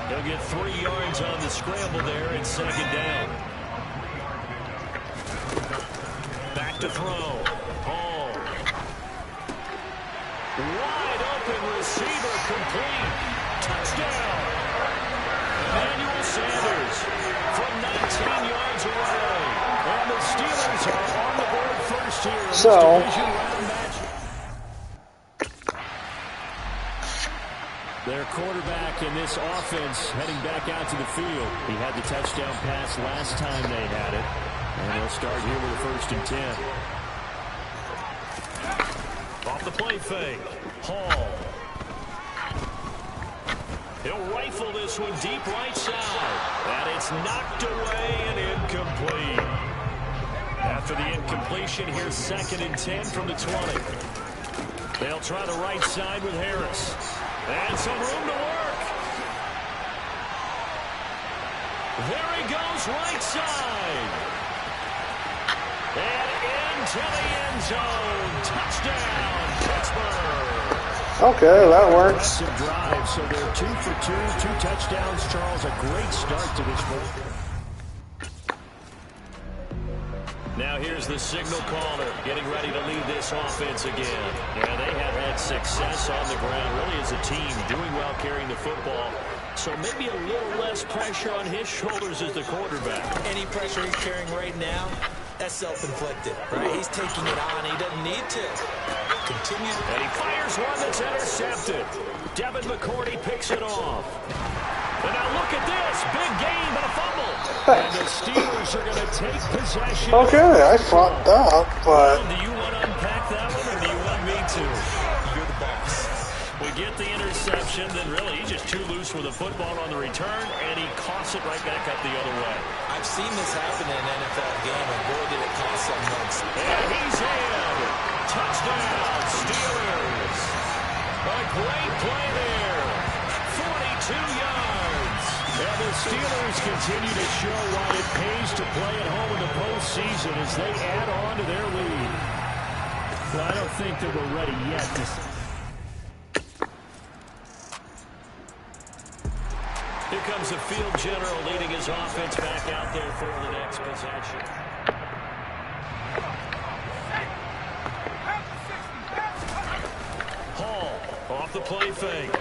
He'll get 3 yards on the scramble there and 2nd down. Back to throw. Hall. Wide open receiver, complete. Touchdown. Emmanuel Sanders from 19 yards away. And the Steelers are on the board first here in this division round match. Their quarterback in this offense heading back out to the field. He had the touchdown pass last time they had it. And they'll start here with a 1st and 10. Off the play fake. Hall. He'll rifle this one deep right side. And it's knocked away and incomplete. After the incompletion, here's 2nd and 10 from the 20. They'll try the right side with Harris. And some room to work. There he goes, right side. And into the end zone. Touchdown, Pittsburgh. Okay, that works. Drive, so they're 2 for 2, 2 touchdowns. Charles, a great start to this one. Now here's the signal caller getting ready to lead this offense again. Yeah, they have had success on the ground, really as a team, doing well carrying the football. So maybe a little less pressure on his shoulders as the quarterback. Any pressure he's carrying right now, that's self-inflicted, right? He's taking it on. He doesn't need to. Continue. And he fires one that's intercepted. Devin McCourty picks it off. And now look at this. Big gain, but a fumble. And the Steelers are going to take possession. Okay, I fucked up, but... Do you want to unpack that one, or do you want me to? You're the boss. We get the interception, then really he's just too loose with the football on the return, and he coughs it right back up the other way. I've seen this happen in an NFL game, and boy, did it cost some months. And he's in. Touchdown, Steelers. A great play there. 42 yards. And the Steelers continue to show why it pays to play at home in the postseason as they add on to their lead. Well, I don't think that we're ready yet to... Here comes the field general leading his offense back out there for the next possession. Hall off the play fake.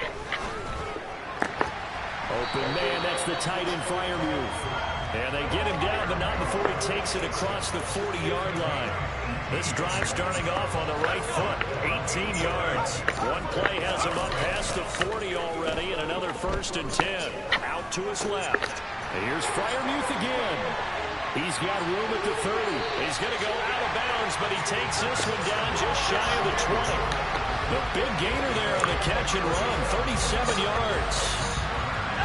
Open man, that's the tight end fire move. And they get him down, but not before he takes it across the 40-yard line. This drive starting off on the right foot, 18 yards. One play has him up past the 40 already, and another 1st and 10. Out to his left. And here's Freiermuth again. He's got room at the 30. He's going to go out of bounds, but he takes this one down just shy of the 20. The big gainer there on the catch and run, 37 yards.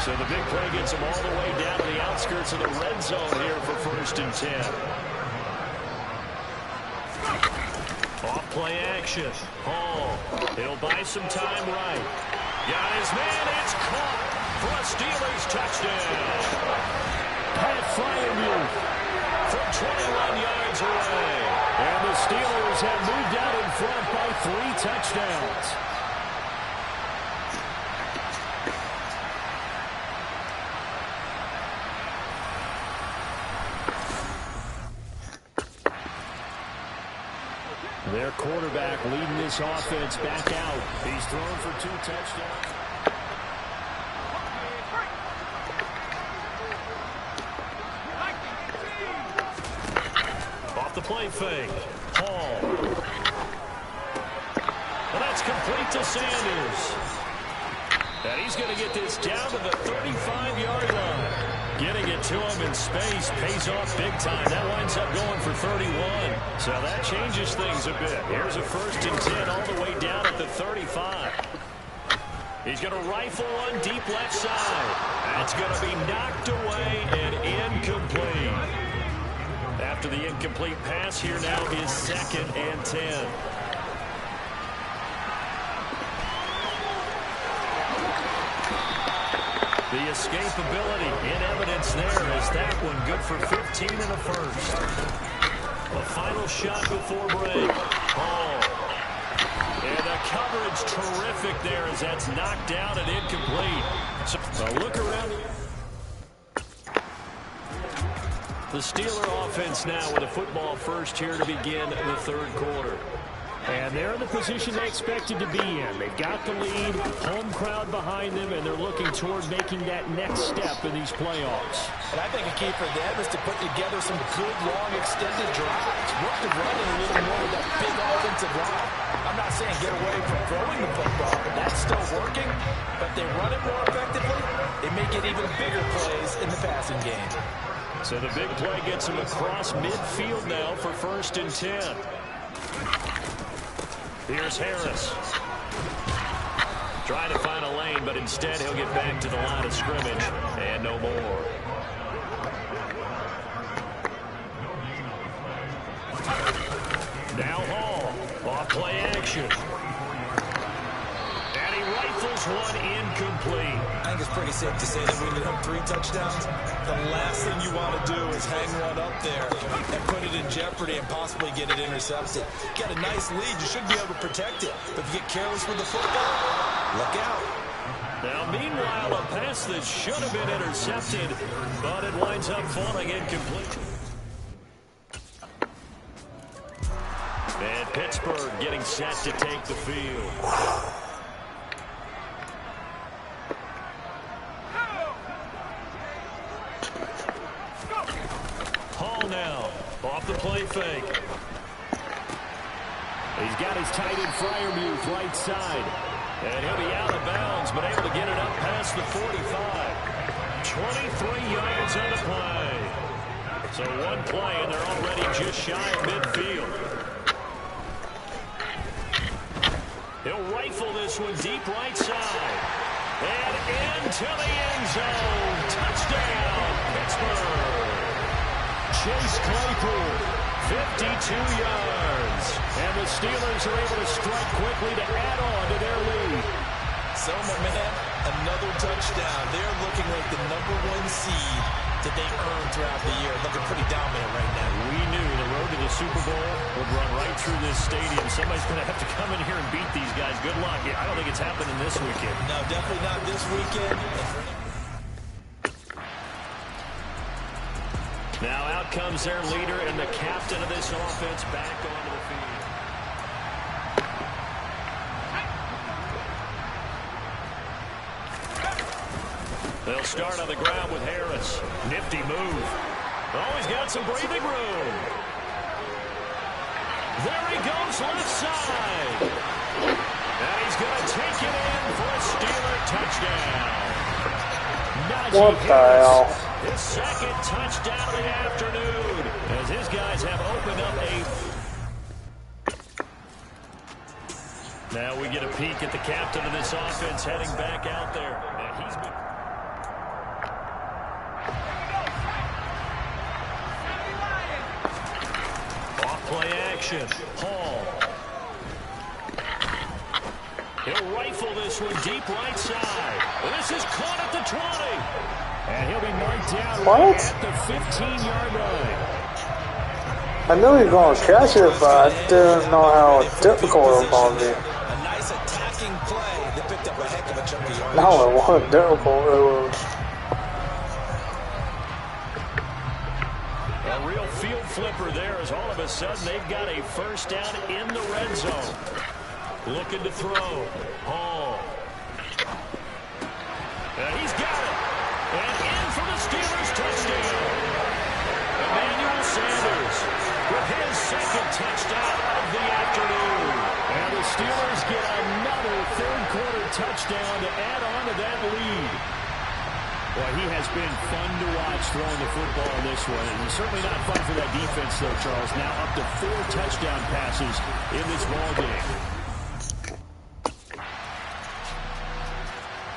So the big play gets him all the way down to the outskirts of the red zone here for 1st and 10. Off play action. Hall. He'll buy some time right. Got his man. It's caught for a Steelers touchdown. Pat Fryermuth from 21 yards away. And the Steelers have moved out in front by 3 touchdowns. Their quarterback leading this offense back out. He's thrown for 2 touchdowns. Off the play fake. Hall. And that's complete to Sanders. And he's going to get this down to the 35-yard line. Getting it to him in space pays off big time. That winds up going for 31. So that changes things a bit. Here's a 1st and 10 all the way down at the 35. He's going to rifle one deep left side. That's going to be knocked away and incomplete. After the incomplete pass, here now is 2nd and 10. The escapability in evidence there as that one good for 15 and a 1st. A final shot before break. Hall. And the coverage terrific there as that's knocked down and incomplete. So a look around. The Steeler offense now with a football first here to begin the 3rd quarter. And they're in the position they expected to be in. They've got the lead, home crowd behind them, and they're looking toward making that next step in these playoffs. And I think a key for them is to put together some good, long, extended drives. Work the running a little more with that big offensive line. I'm not saying get away from throwing the football, but that's still working. But they run it more effectively. They make it even bigger plays in the passing game. So the big play gets him across midfield now for 1st and 10. Here's Harris. Trying to find a lane, but instead he'll get back to the line of scrimmage. And no more. Now Hall. Off play action. And he rifles one incomplete. I think it's pretty safe to say that when you have 3 touchdowns, the last thing you want to do is hang one up there and put it in jeopardy and possibly get it intercepted. You got a nice lead. You should be able to protect it. But if you get careless with the football, look out. Now, meanwhile, a pass that should have been intercepted, but it winds up falling incomplete. And Pittsburgh getting set to take the field. Now, off the play fake. He's got his tight end Fryermuth right side. And he'll be out of bounds, but able to get it up past the 45. 23 yards on the play. So one play, and they're already just shy of midfield. He'll rifle this one deep right side. And into the end zone. Touchdown, Pittsburgh. Chase Claypool, 52 yards. And the Steelers are able to strike quickly to add on to their lead. So, my man, another touchdown. They're looking like the #1 seed that they earned throughout the year. Looking pretty dominant right now. We knew the road to the Super Bowl would run right through this stadium. Somebody's going to have to come in here and beat these guys. Good luck. I don't think it's happening this weekend. No, definitely not this weekend. Now out comes their leader and the captain of this offense back onto the field. They'll start on the ground with Harris. Nifty move. Oh, he's got some breathing room. There he goes left side. And he's going to take it in for a Steeler touchdown. What the hell? His 2nd touchdown of the afternoon as his guys have opened up a... Now we get a peek at the captain of this offense heading back out there. And he's been... Off play action. Hall. He'll rifle this one deep right side. This is caught at the 20. And he'll be marked down right at the 15-yard line. I knew he was going to catch it, but I didn't know how difficult it was going to be. A nice attacking play that picked up a heck of a chunk of yardage. No, it wasn't difficult. It was... A real field flipper there as all of a sudden they've got a first down in the red zone. Looking to throw. Hall. And he's got it. And in for the Steelers touchdown. Emmanuel Sanders with his second touchdown of the afternoon. And the Steelers get another third-quarter touchdown to add on to that lead. Well, he has been fun to watch throwing the football in this one. And certainly not fun for that defense, though, Charles. Now up to 4 touchdown passes in this ball game.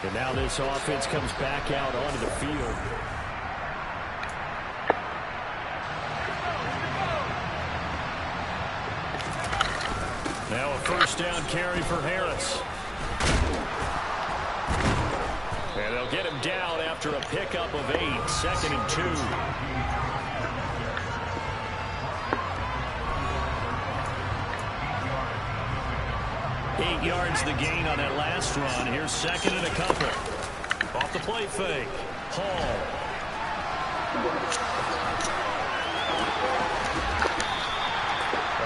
And now this offense comes back out onto the field. Now a first down carry for Harris. And they'll get him down after a pickup of 8, 2nd and 2. Eight yards the gain on that last run. Here's 2nd and a couple. Off the play fake. Hall.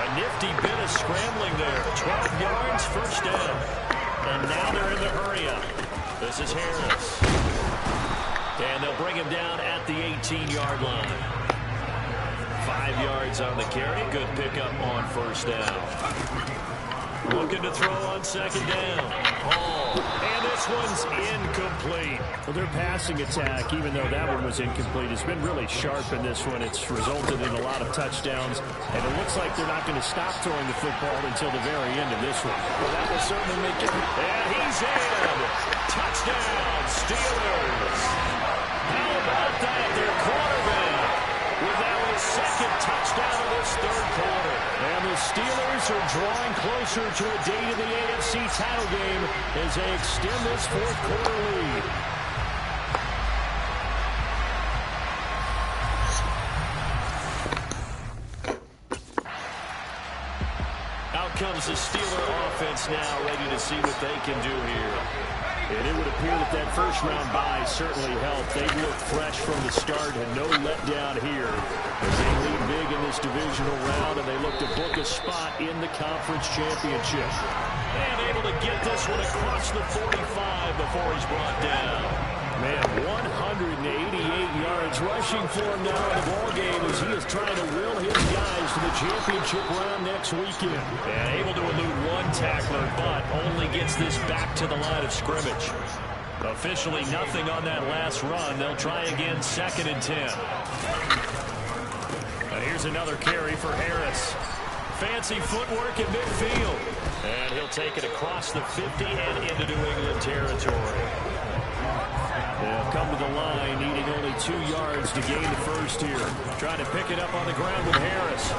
A nifty bit of scrambling there. 12 yards, first down. And now they're in the hurry up. This is Harris. And they'll bring him down at the 18-yard line. 5 yards on the carry. Good pickup on first down. Looking to throw on 2nd down. Hall. And this one's incomplete. Well, their passing attack, even though that one was incomplete, has been really sharp in this one. It's resulted in a lot of touchdowns, and it looks like they're not going to stop throwing the football until the very end of this one. Well, that will certainly make it. And he's in. Touchdown, Steelers. How about that? Their quarterback with now his 2nd touchdown of this third quarter. And the Steelers are drawing closer to a date in the AFC title game as they extend this fourth quarter lead. Out comes the Steeler offense now, ready to see what they can do here. And it would appear that that first-round bye certainly helped. They looked fresh from the start and no letdown here as they lead big in this divisional round, and they look to book a spot in the conference championship. And able to get this one across the 45 before he's brought down. Man, 188 yards rushing for him now in the ballgame as he is trying to will his guys to the championship round next weekend. And able to elude one tackler, but only gets this back to the line of scrimmage. Officially nothing on that last run. They'll try again, 2nd and 10. And here's another carry for Harris. Fancy footwork in midfield. And he'll take it across the 50 and into New England territory. They'll come to the line, needing only 2 yards to gain the first here. Trying to pick it up on the ground with Harris.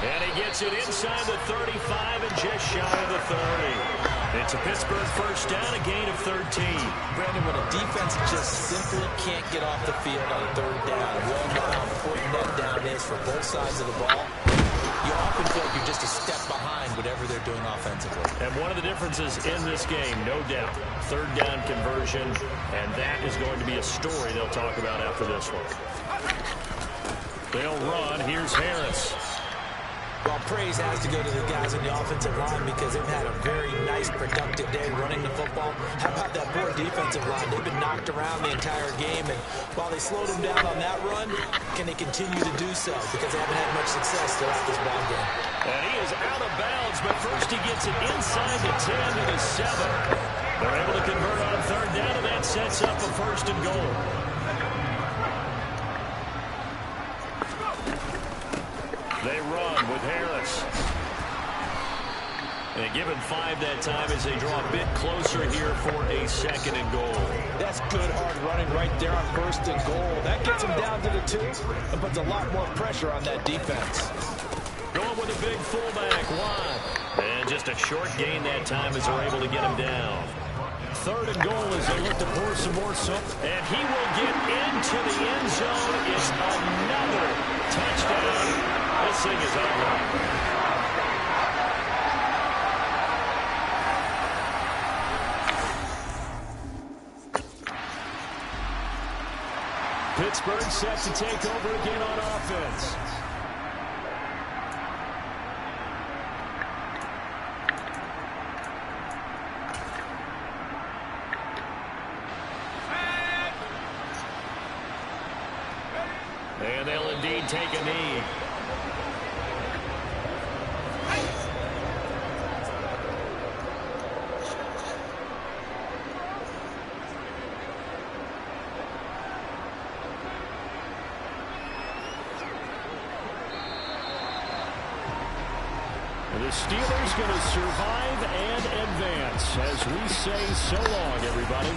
And he gets it inside the 35 and just shy of the 30. It's a Pittsburgh first down, a gain of 13. Brandon, when a defense just simply can't get off the field on 3rd down, well know how important that down is for both sides of the ball. You often feel like you're just a step behind whatever they're doing offensively. And one of the differences in this game, no doubt, 3rd down conversion, and that is going to be a story they'll talk about after this one. They'll run. Here's Harris. Well, praise has to go to the guys on the offensive line because they've had a very nice, productive day running the football. How about that poor defensive line? They've been knocked around the entire game, and while they slowed them down on that run, can they continue to do so? Because they haven't had much success throughout this ball game. And he is out of bounds, but first he gets it inside the 10 to the 7. They're able to convert on 3rd down, and that sets up a 1st and goal. They run with Harris. They give him 5 that time as they draw a bit closer here for a 2nd and goal. That's good hard running right there on 1st and goal. That gets him down to the 2 and puts a lot more pressure on that defense. Going with a big fullback, Watt. And just a short gain that time as they're able to get him down. 3rd and goal as they look to pour some more soap. And he will get into the end zone. It's another touchdown. This thing is over. Pittsburgh set to take over again on offense. And they'll indeed take a knee. The Steelers going to survive and advance as we say so long, everybody.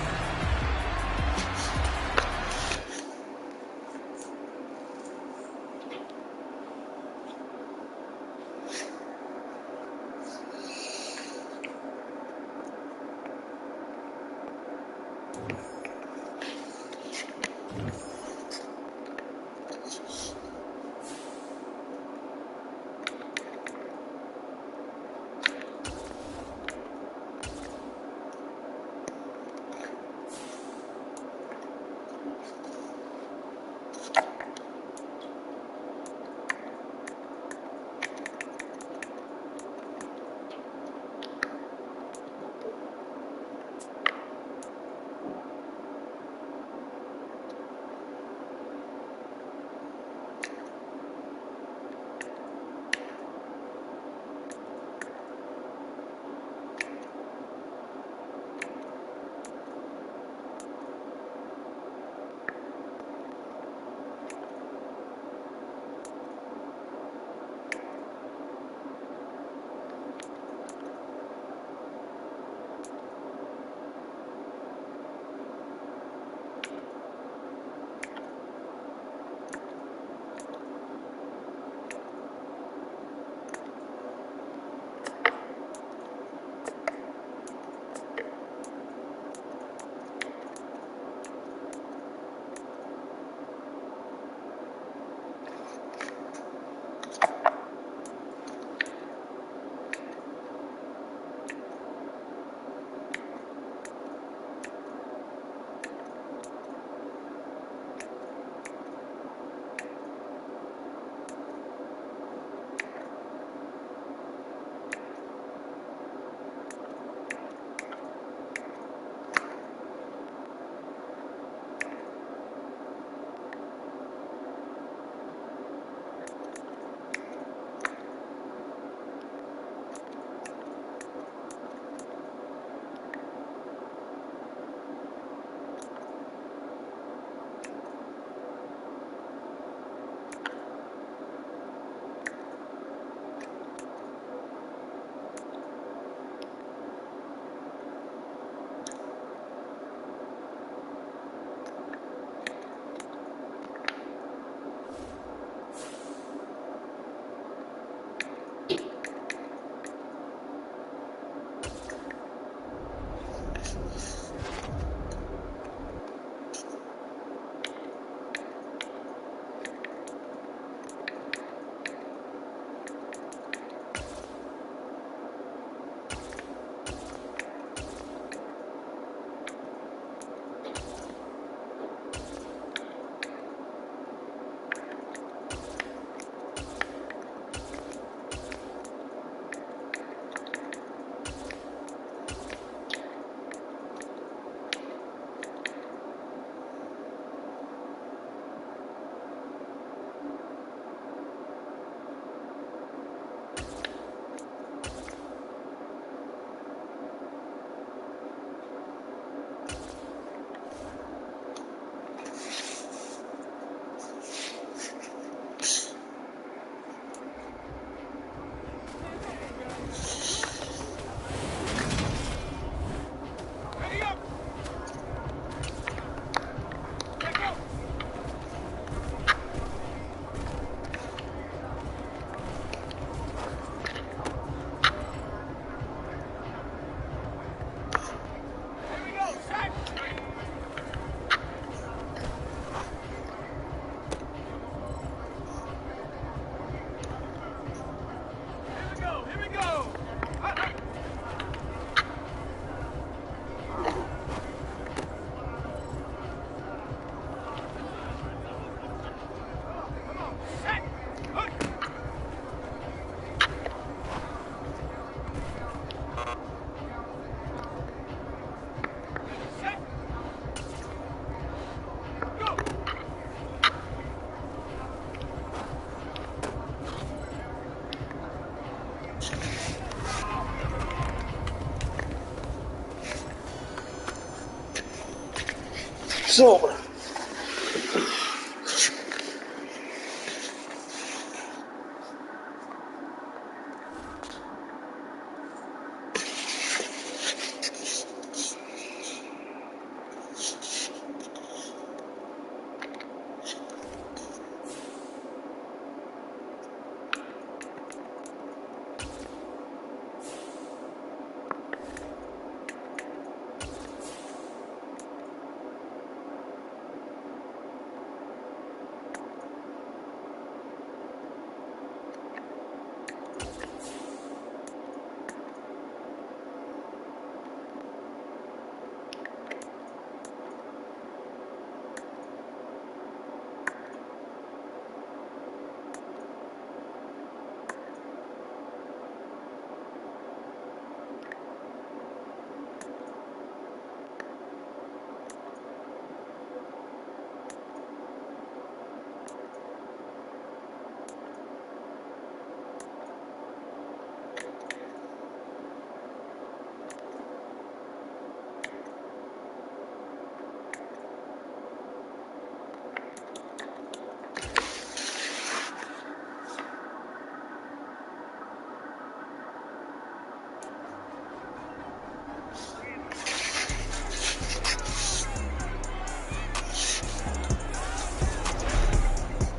Silver.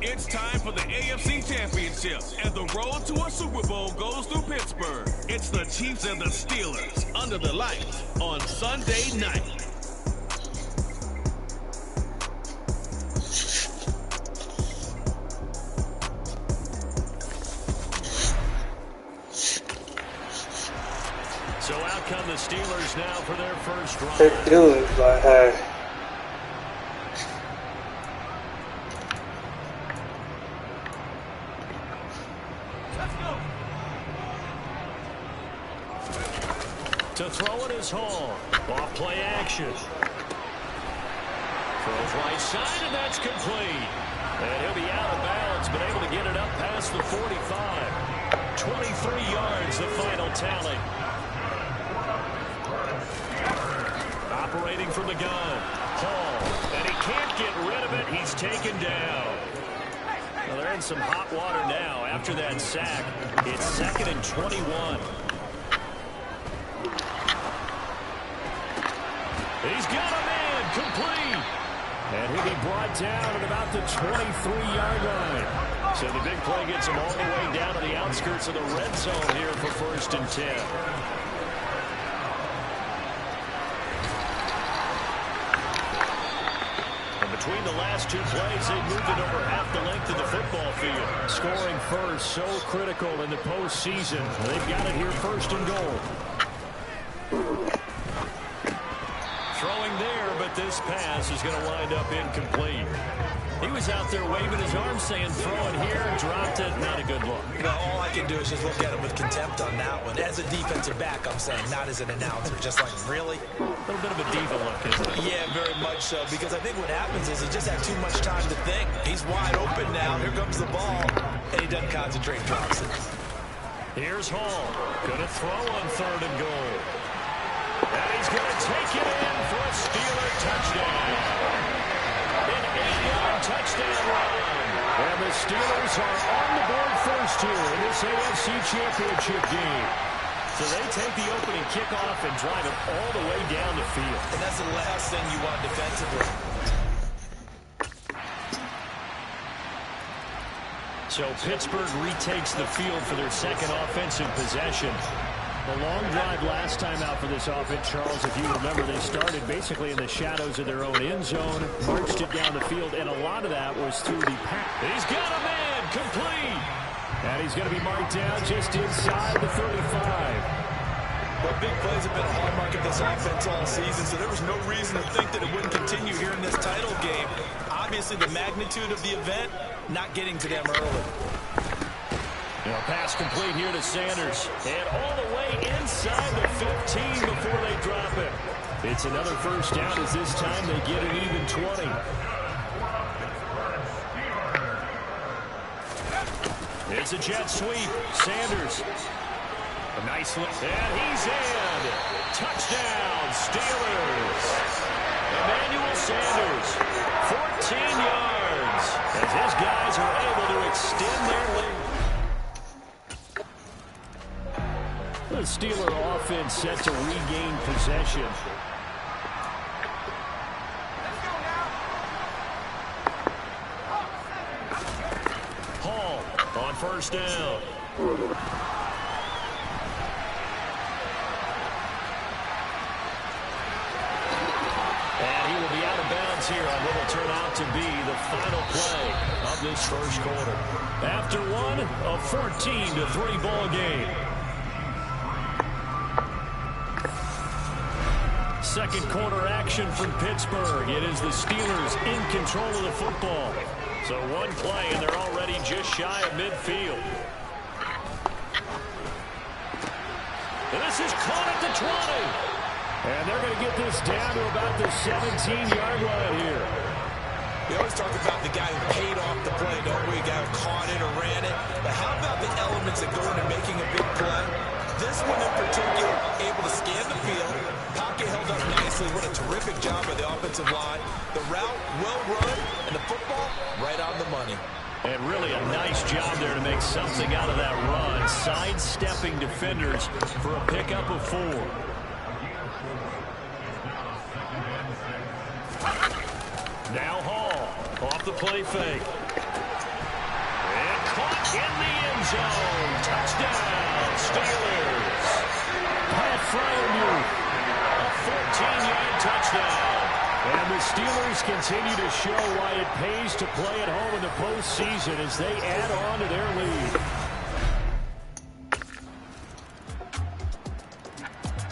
It's time for the AFC Championship, and the road to a Super Bowl goes through Pittsburgh. It's the Chiefs and the Steelers under the lights on Sunday night. So out come the Steelers now for their first drive. They do it, but hey. To throw it is Hall. Off play action. Throws right side, and that's complete. And he'll be out of bounds, but able to get it up past the 45. 23 yards, the final tally. Operating from the gun. Hall. And he can't get rid of it. He's taken down. Well, they're in some hot water now after that sack. It's 2nd and 21. He's got a man, complete. And he'll be brought down at about the 23-yard line. So the big play gets him all the way down to the outskirts of the red zone here for 1st and 10. And between the last two plays, they've moved it over half the length of the football field. Scoring first, so critical in the postseason. They've got it here 1st and goal. Throwing there, but this pass is going to wind up incomplete. He was out there waving his arms saying throw it here, dropped it, not a good look. Well, all I can do is just look at it with contempt on that one. As a defensive back, I'm saying, not as an announcer. Just like, really? A little bit of a diva look, isn't it? Yeah, very much so, because I think what happens is he just had too much time to think. He's wide open now. Here comes the ball, and he doesn't concentrate, drops it. Here's Hall. Going to throw on 3rd and goal. And he's going to take it in for a Steeler touchdown. An 8-yard touchdown run. And the Steelers are on the board first here in this AFC Championship game. So they take the opening kickoff and drive it all the way down the field. And that's the last thing you want defensively. So Pittsburgh retakes the field for their 2nd offensive possession. The long drive last time out for this offense, Charles, if you remember, they started basically in the shadows of their own end zone, marched it down the field, and a lot of that was through the pass. He's got a man, complete. And he's going to be marked down just inside the 35. Well, big plays have been a hallmark of this offense all season, so there was no reason to think that it wouldn't continue here in this title game. Obviously, the magnitude of the event not getting to them early. Pass complete here to Sanders. And all the way inside the 15 before they drop it. It's another first down as this time they get an even 20. It's a jet sweep. Sanders. A nice look. And he's in. Touchdown, Steelers. Emmanuel Sanders. 14 yards. As his guys are able to extend their lead. The Steeler offense set to regain possession. Hall on first down. And he will be out of bounds here on what will turn out to be the final play of this first quarter. After one, a 14-3 ball game. Second quarter action from Pittsburgh. It is the Steelers in control of the football. So one play, and they're already just shy of midfield. And this is caught at the 20. And they're going to get this down to about the 17-yard line here. We always talk about the guy who paid off the play, don't we? The guy who caught it or ran it. But how about the elements that go into making a big play? This one in particular, able to scan the field. Pocket held up nicely. What a terrific job by the offensive line. The route, well run, and the football, right on the money. And really a nice job there to make something out of that run. Sidestepping defenders for a pickup of 4. Now Hall off the play fake. And caught in the end zone. Touchdown, Steelers. Pat Fryermuth, a 14-yard touchdown. And the Steelers continue to show why it pays to play at home in the postseason as they add on to their lead.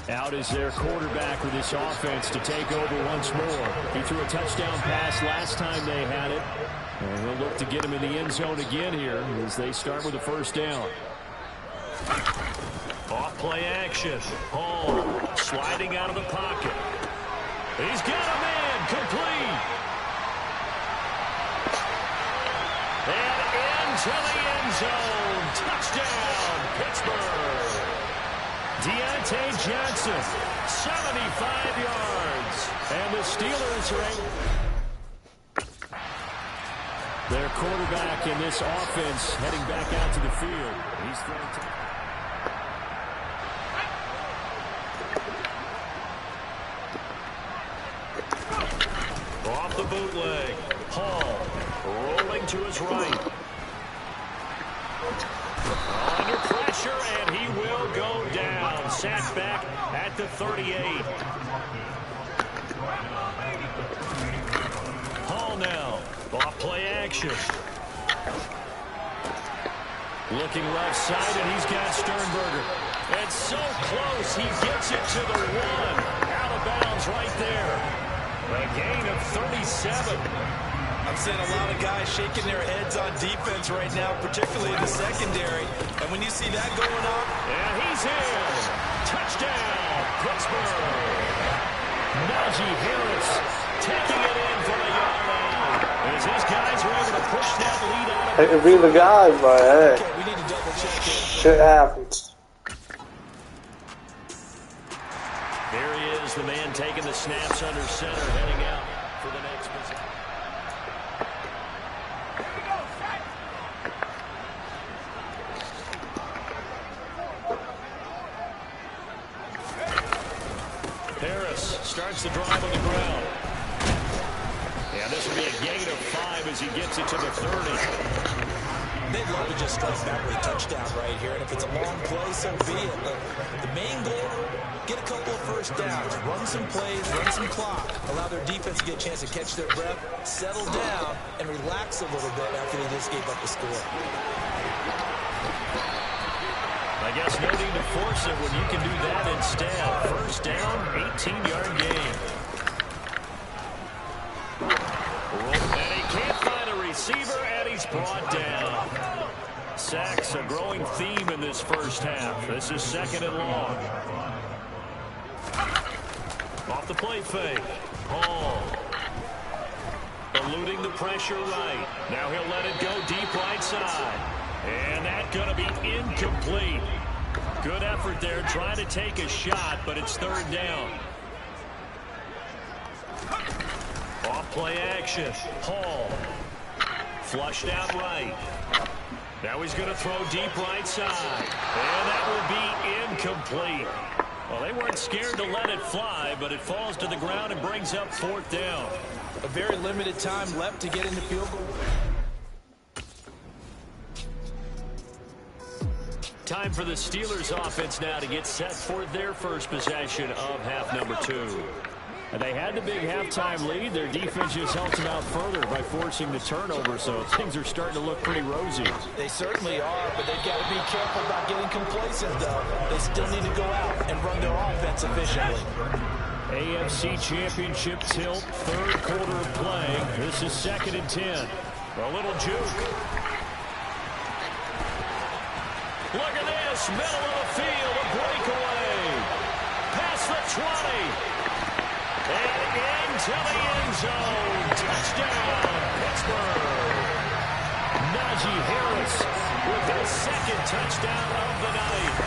Out is their quarterback for this offense to take over once more. He threw a touchdown pass last time they had it. And we'll look to get him in the end zone again here as they start with a first down. Off play action. Hall sliding out of the pocket. He's got a man complete. And into the end zone. Touchdown, Pittsburgh. Deontay Johnson, 75 yards. And the Steelers are able. Their quarterback in this offense heading back out to the field. He's throwing to... Off the bootleg. Hall rolling to his right. Under pressure, and he will go down. Sacked back at the 38. Hall now. Off play action. Looking left side, and he's got Sternberger. And so close, he gets it to the 1. Out of bounds right there. A gain of 37. I'm seeing a lot of guys shaking their heads on defense right now, particularly in the secondary. And when you see that going on... And he's in. Touchdown, Pittsburgh. Najee Harris taking it in for a yard out. As his guys are able to push that lead out. It could be the guy, but hey, Okay, we need to double check it. shit happens. There he is, the man taking the snaps under center, heading out for the next position. Harris starts the drive on the ground. Yeah, this will be a gain of 5 as he gets it to the 30. They'd love to just strike back with a touchdown right here. And if it's a long play, so be it. The main goal, get a couple of first downs, run some plays, run some clock, allow their defense to get a chance to catch their breath, settle down, and relax a little bit after they just gave up the score. I guess no need to force it when you can do that instead. First down, 18-yard gain. And he can't find a receiver, and he's brought down. Sacks, a growing theme in this first half. This is 2nd and long. Off the play fake. Hall. Eluding the pressure right. Now he'll let it go deep right side. And that's going to be incomplete. Good effort there, trying to take a shot, but it's 3rd down. play action. Hall. Flushed out right. Now he's going to throw deep right side. And that will be incomplete. Well, they weren't scared to let it fly, but it falls to the ground and brings up 4th down. A very limited time left to get into field goal. Time for the Steelers offense now to get set for their first possession of half number 2. And they had the big halftime lead. Their defense just helped them out further by forcing the turnover, so things are starting to look pretty rosy. They certainly are, but they've got to be careful about getting complacent, though. They still need to go out and run their offense efficiently. AFC Championship tilt, 3rd quarter of play. This is 2nd and 10. A little juke. Look at this, middle of the field, a breakaway. Past the 20. And into the end zone. Touchdown, Pittsburgh. Najee Harris with his 2nd touchdown of the night.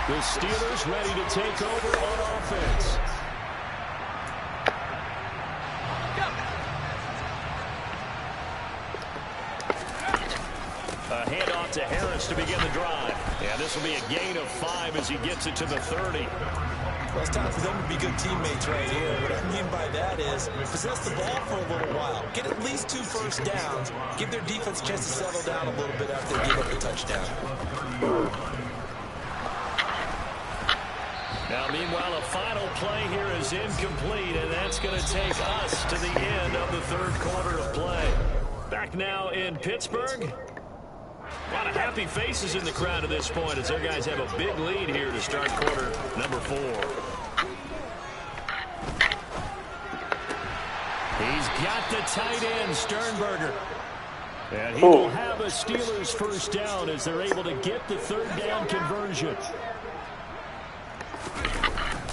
The Steelers ready to take over on offense. A handoff to Harris to begin the drive. Yeah, this will be a gain of 5 as he gets it to the 30. Well, it's time for them to be good teammates right here. What I mean by that is possess the ball for a little while. Get at least 2 first downs. Give their defense a chance to settle down a little bit after they give up the touchdown. Now, meanwhile, a final play here is incomplete, and that's going to take us to the end of the 3rd quarter of play. Back now in Pittsburgh. A lot of happy faces in the crowd at this point as their guys have a big lead here to start quarter number 4. He's got the tight end, Sternberger. And he will have a Steelers first down as they're able to get the 3rd down conversion.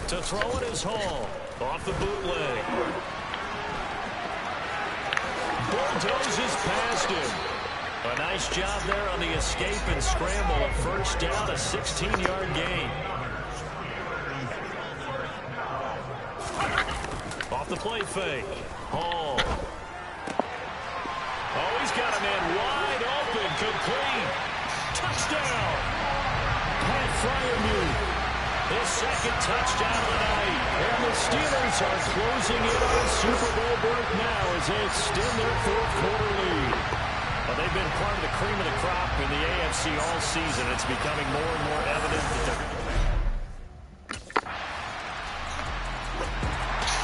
To throw it is Hall. Off the bootleg. Bulldozes past him. A nice job there on the escape and scramble. A first down, a 16-yard gain. Off the play fake. Hall. Oh, he's got a man wide open. Complete. Touchdown. Pat Fryermuth. His 2nd touchdown of the night. And the Steelers are closing in on Super Bowl berth now as they extend their 4th quarter lead. Well, they've been part of the cream of the crop in the AFC all season. It's becoming more and more evident that they're...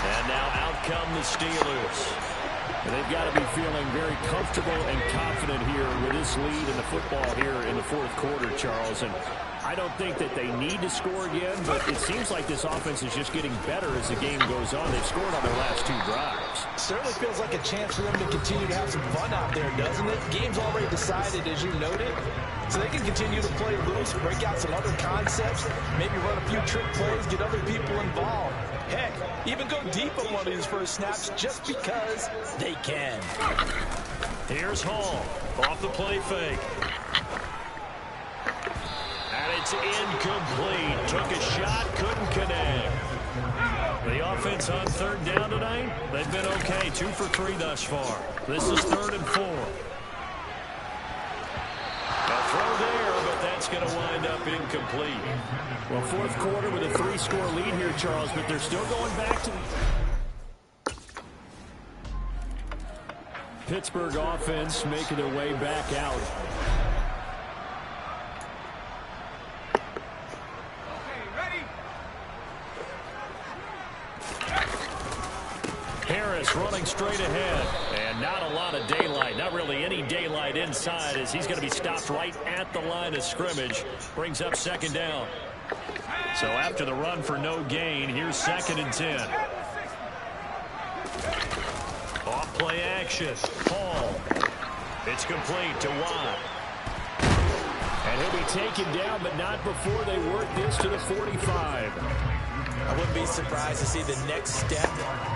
And now out come the Steelers. And they've got to be feeling very comfortable and confident here with this lead in the football here in the 4th quarter, Charles. And I don't think that they need to score again, but it seems like this offense is just getting better as the game goes on. They've scored on their last 2 drives. Certainly feels like a chance for them to continue to have some fun out there, doesn't it? Game's already decided, as you noted, so they can continue to play loose, break out some other concepts, maybe run a few trick plays, get other people involved. Heck, even go deep on one of these first snaps just because they can. Here's Hall off the play fake. And it's incomplete. Took a shot, couldn't connect. The offense on 3rd down tonight, they've been okay. 2 for 3 thus far. This is 3rd and 4. A throw there, but that's going to wind up incomplete. Well, 4th quarter with a 3-score lead here, Charles, but they're still going back to... Pittsburgh offense making their way back out. Harris running straight ahead. And not a lot of daylight. Not really any daylight inside as he's going to be stopped right at the line of scrimmage. Brings up 2nd down. So after the run for no gain, here's 2nd and 10. Off play action. Hall. It's complete to Watt. And he'll be taken down, but not before they work this to the 45. I wouldn't be be surprised to see the next step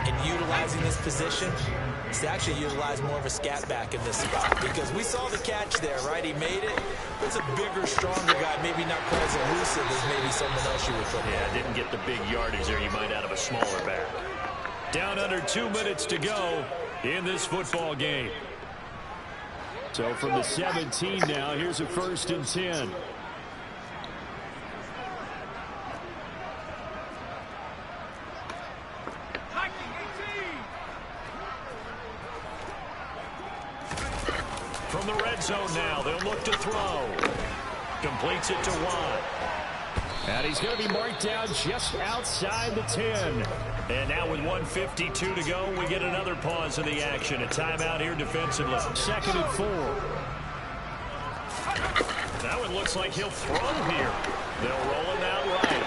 in utilizing this position is to actually utilize more of a scat back in this spot, because we saw the catch there, right? He made it. It's a bigger, stronger guy, maybe not quite as elusive as maybe someone else you would put. Yeah, didn't get the big yardage there you might out of a smaller back. Down under 2 minutes to go in this football game. So from the 17 now, here's a 1st and 10. From the red zone now, they'll look to throw. Completes it to Watt. And he's going to be marked down just outside the 10. And now with 1:52 to go, we get another pause in the action. A timeout here defensively. 2nd and 4. That one looks like he'll throw here. They'll roll him out right.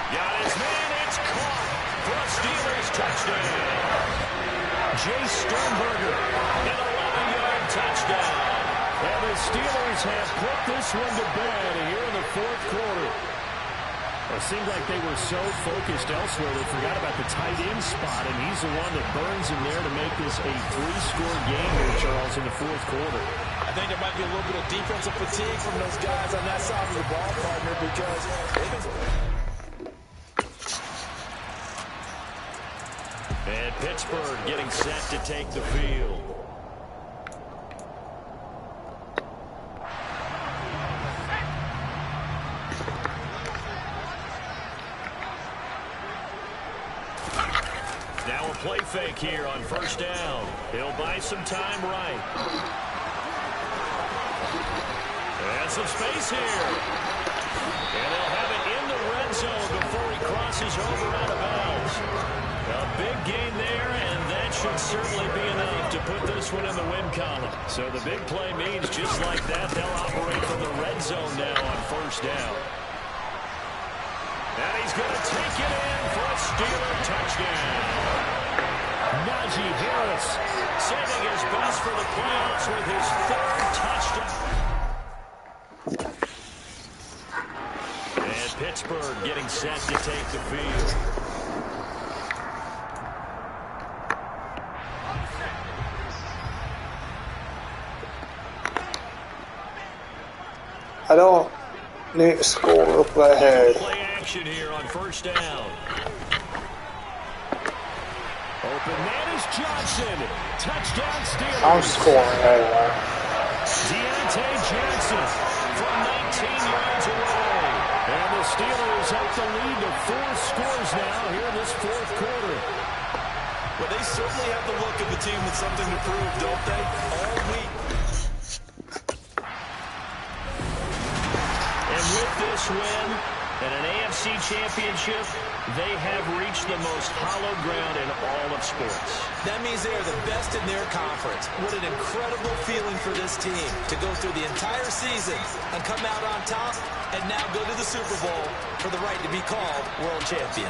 Got his man. It's caught for a Steelers touchdown. Jay Sternberger, an 11-yard touchdown. And the Steelers have put this one to bed here in the 4th quarter. It seemed like they were so focused elsewhere they forgot about the tight end spot, and he's the one that burns him there to make this a 3-score game here, Charles, in the 4th quarter. I think there might be a little bit of defensive fatigue from those guys on that side of the ball, partner, because they've been... And Pittsburgh getting set to take the field. Now a play fake here on 1st down. He'll buy some time right. And some space here. And they'll have it in the red zone before he crosses over out of bounds. A big gain there, and that should certainly be enough to put this one in the win column. So the big play means just like that, they'll operate from the red zone now on 1st down. And he's going to take it in for a Steeler touchdown. Najee Harris saving his best for the playoffs with his 3rd touchdown. And Pittsburgh getting set to take the field. I don't need to score up ahead. Play action here on 1st down. Open man is Johnson. Touchdown Steelers. I'm scoring anyway. Deontay Johnson from 19 yards away. And the Steelers up the lead to 4 scores now here in this 4th quarter. Well, they certainly have the look of a team with something to prove, don't they? All week. And with this win and an AFC championship, they have reached the most hallowed ground in all of sports. That means they are the best in their conference. What an incredible feeling for this team to go through the entire season and come out on top and now go to the Super Bowl for the right to be called world champion.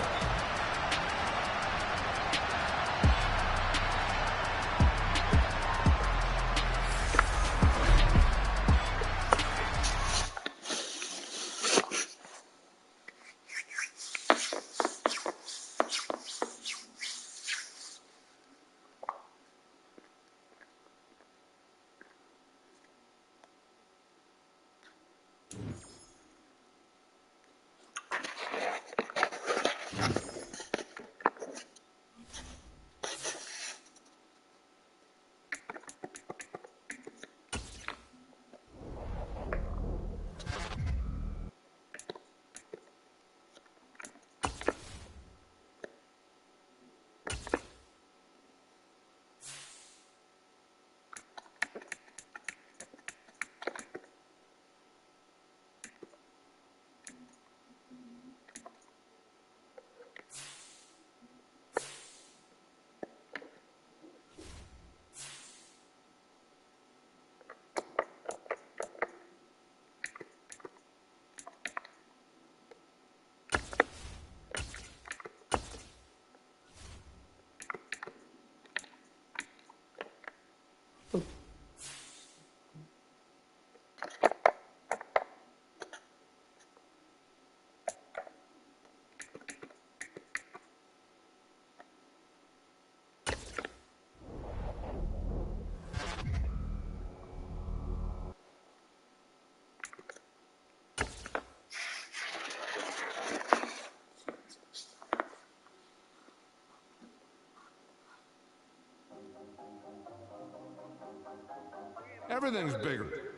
Everything's bigger.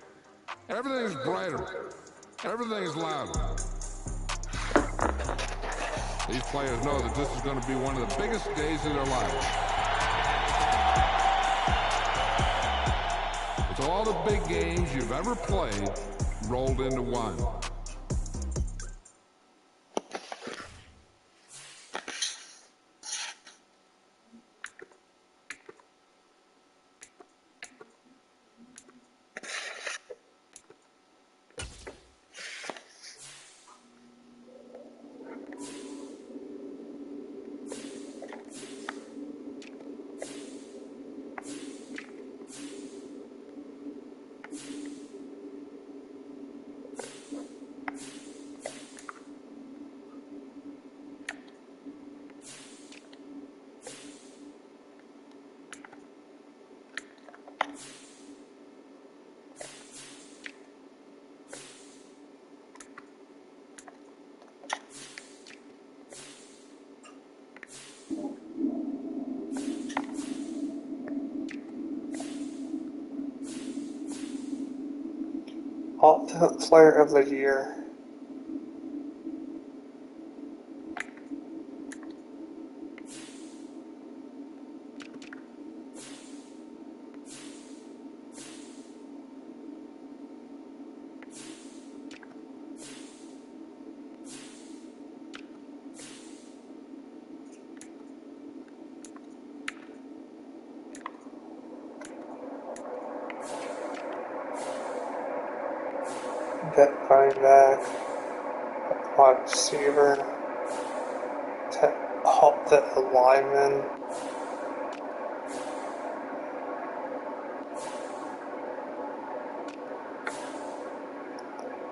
Everything's brighter. Everything's louder. These players know that this is going to be one of the biggest days of their lives. It's all the big games you've ever played rolled into one. Offensive Player of the Year. Vet running back, wide receiver, vet lineman,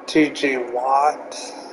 T.G. Watt.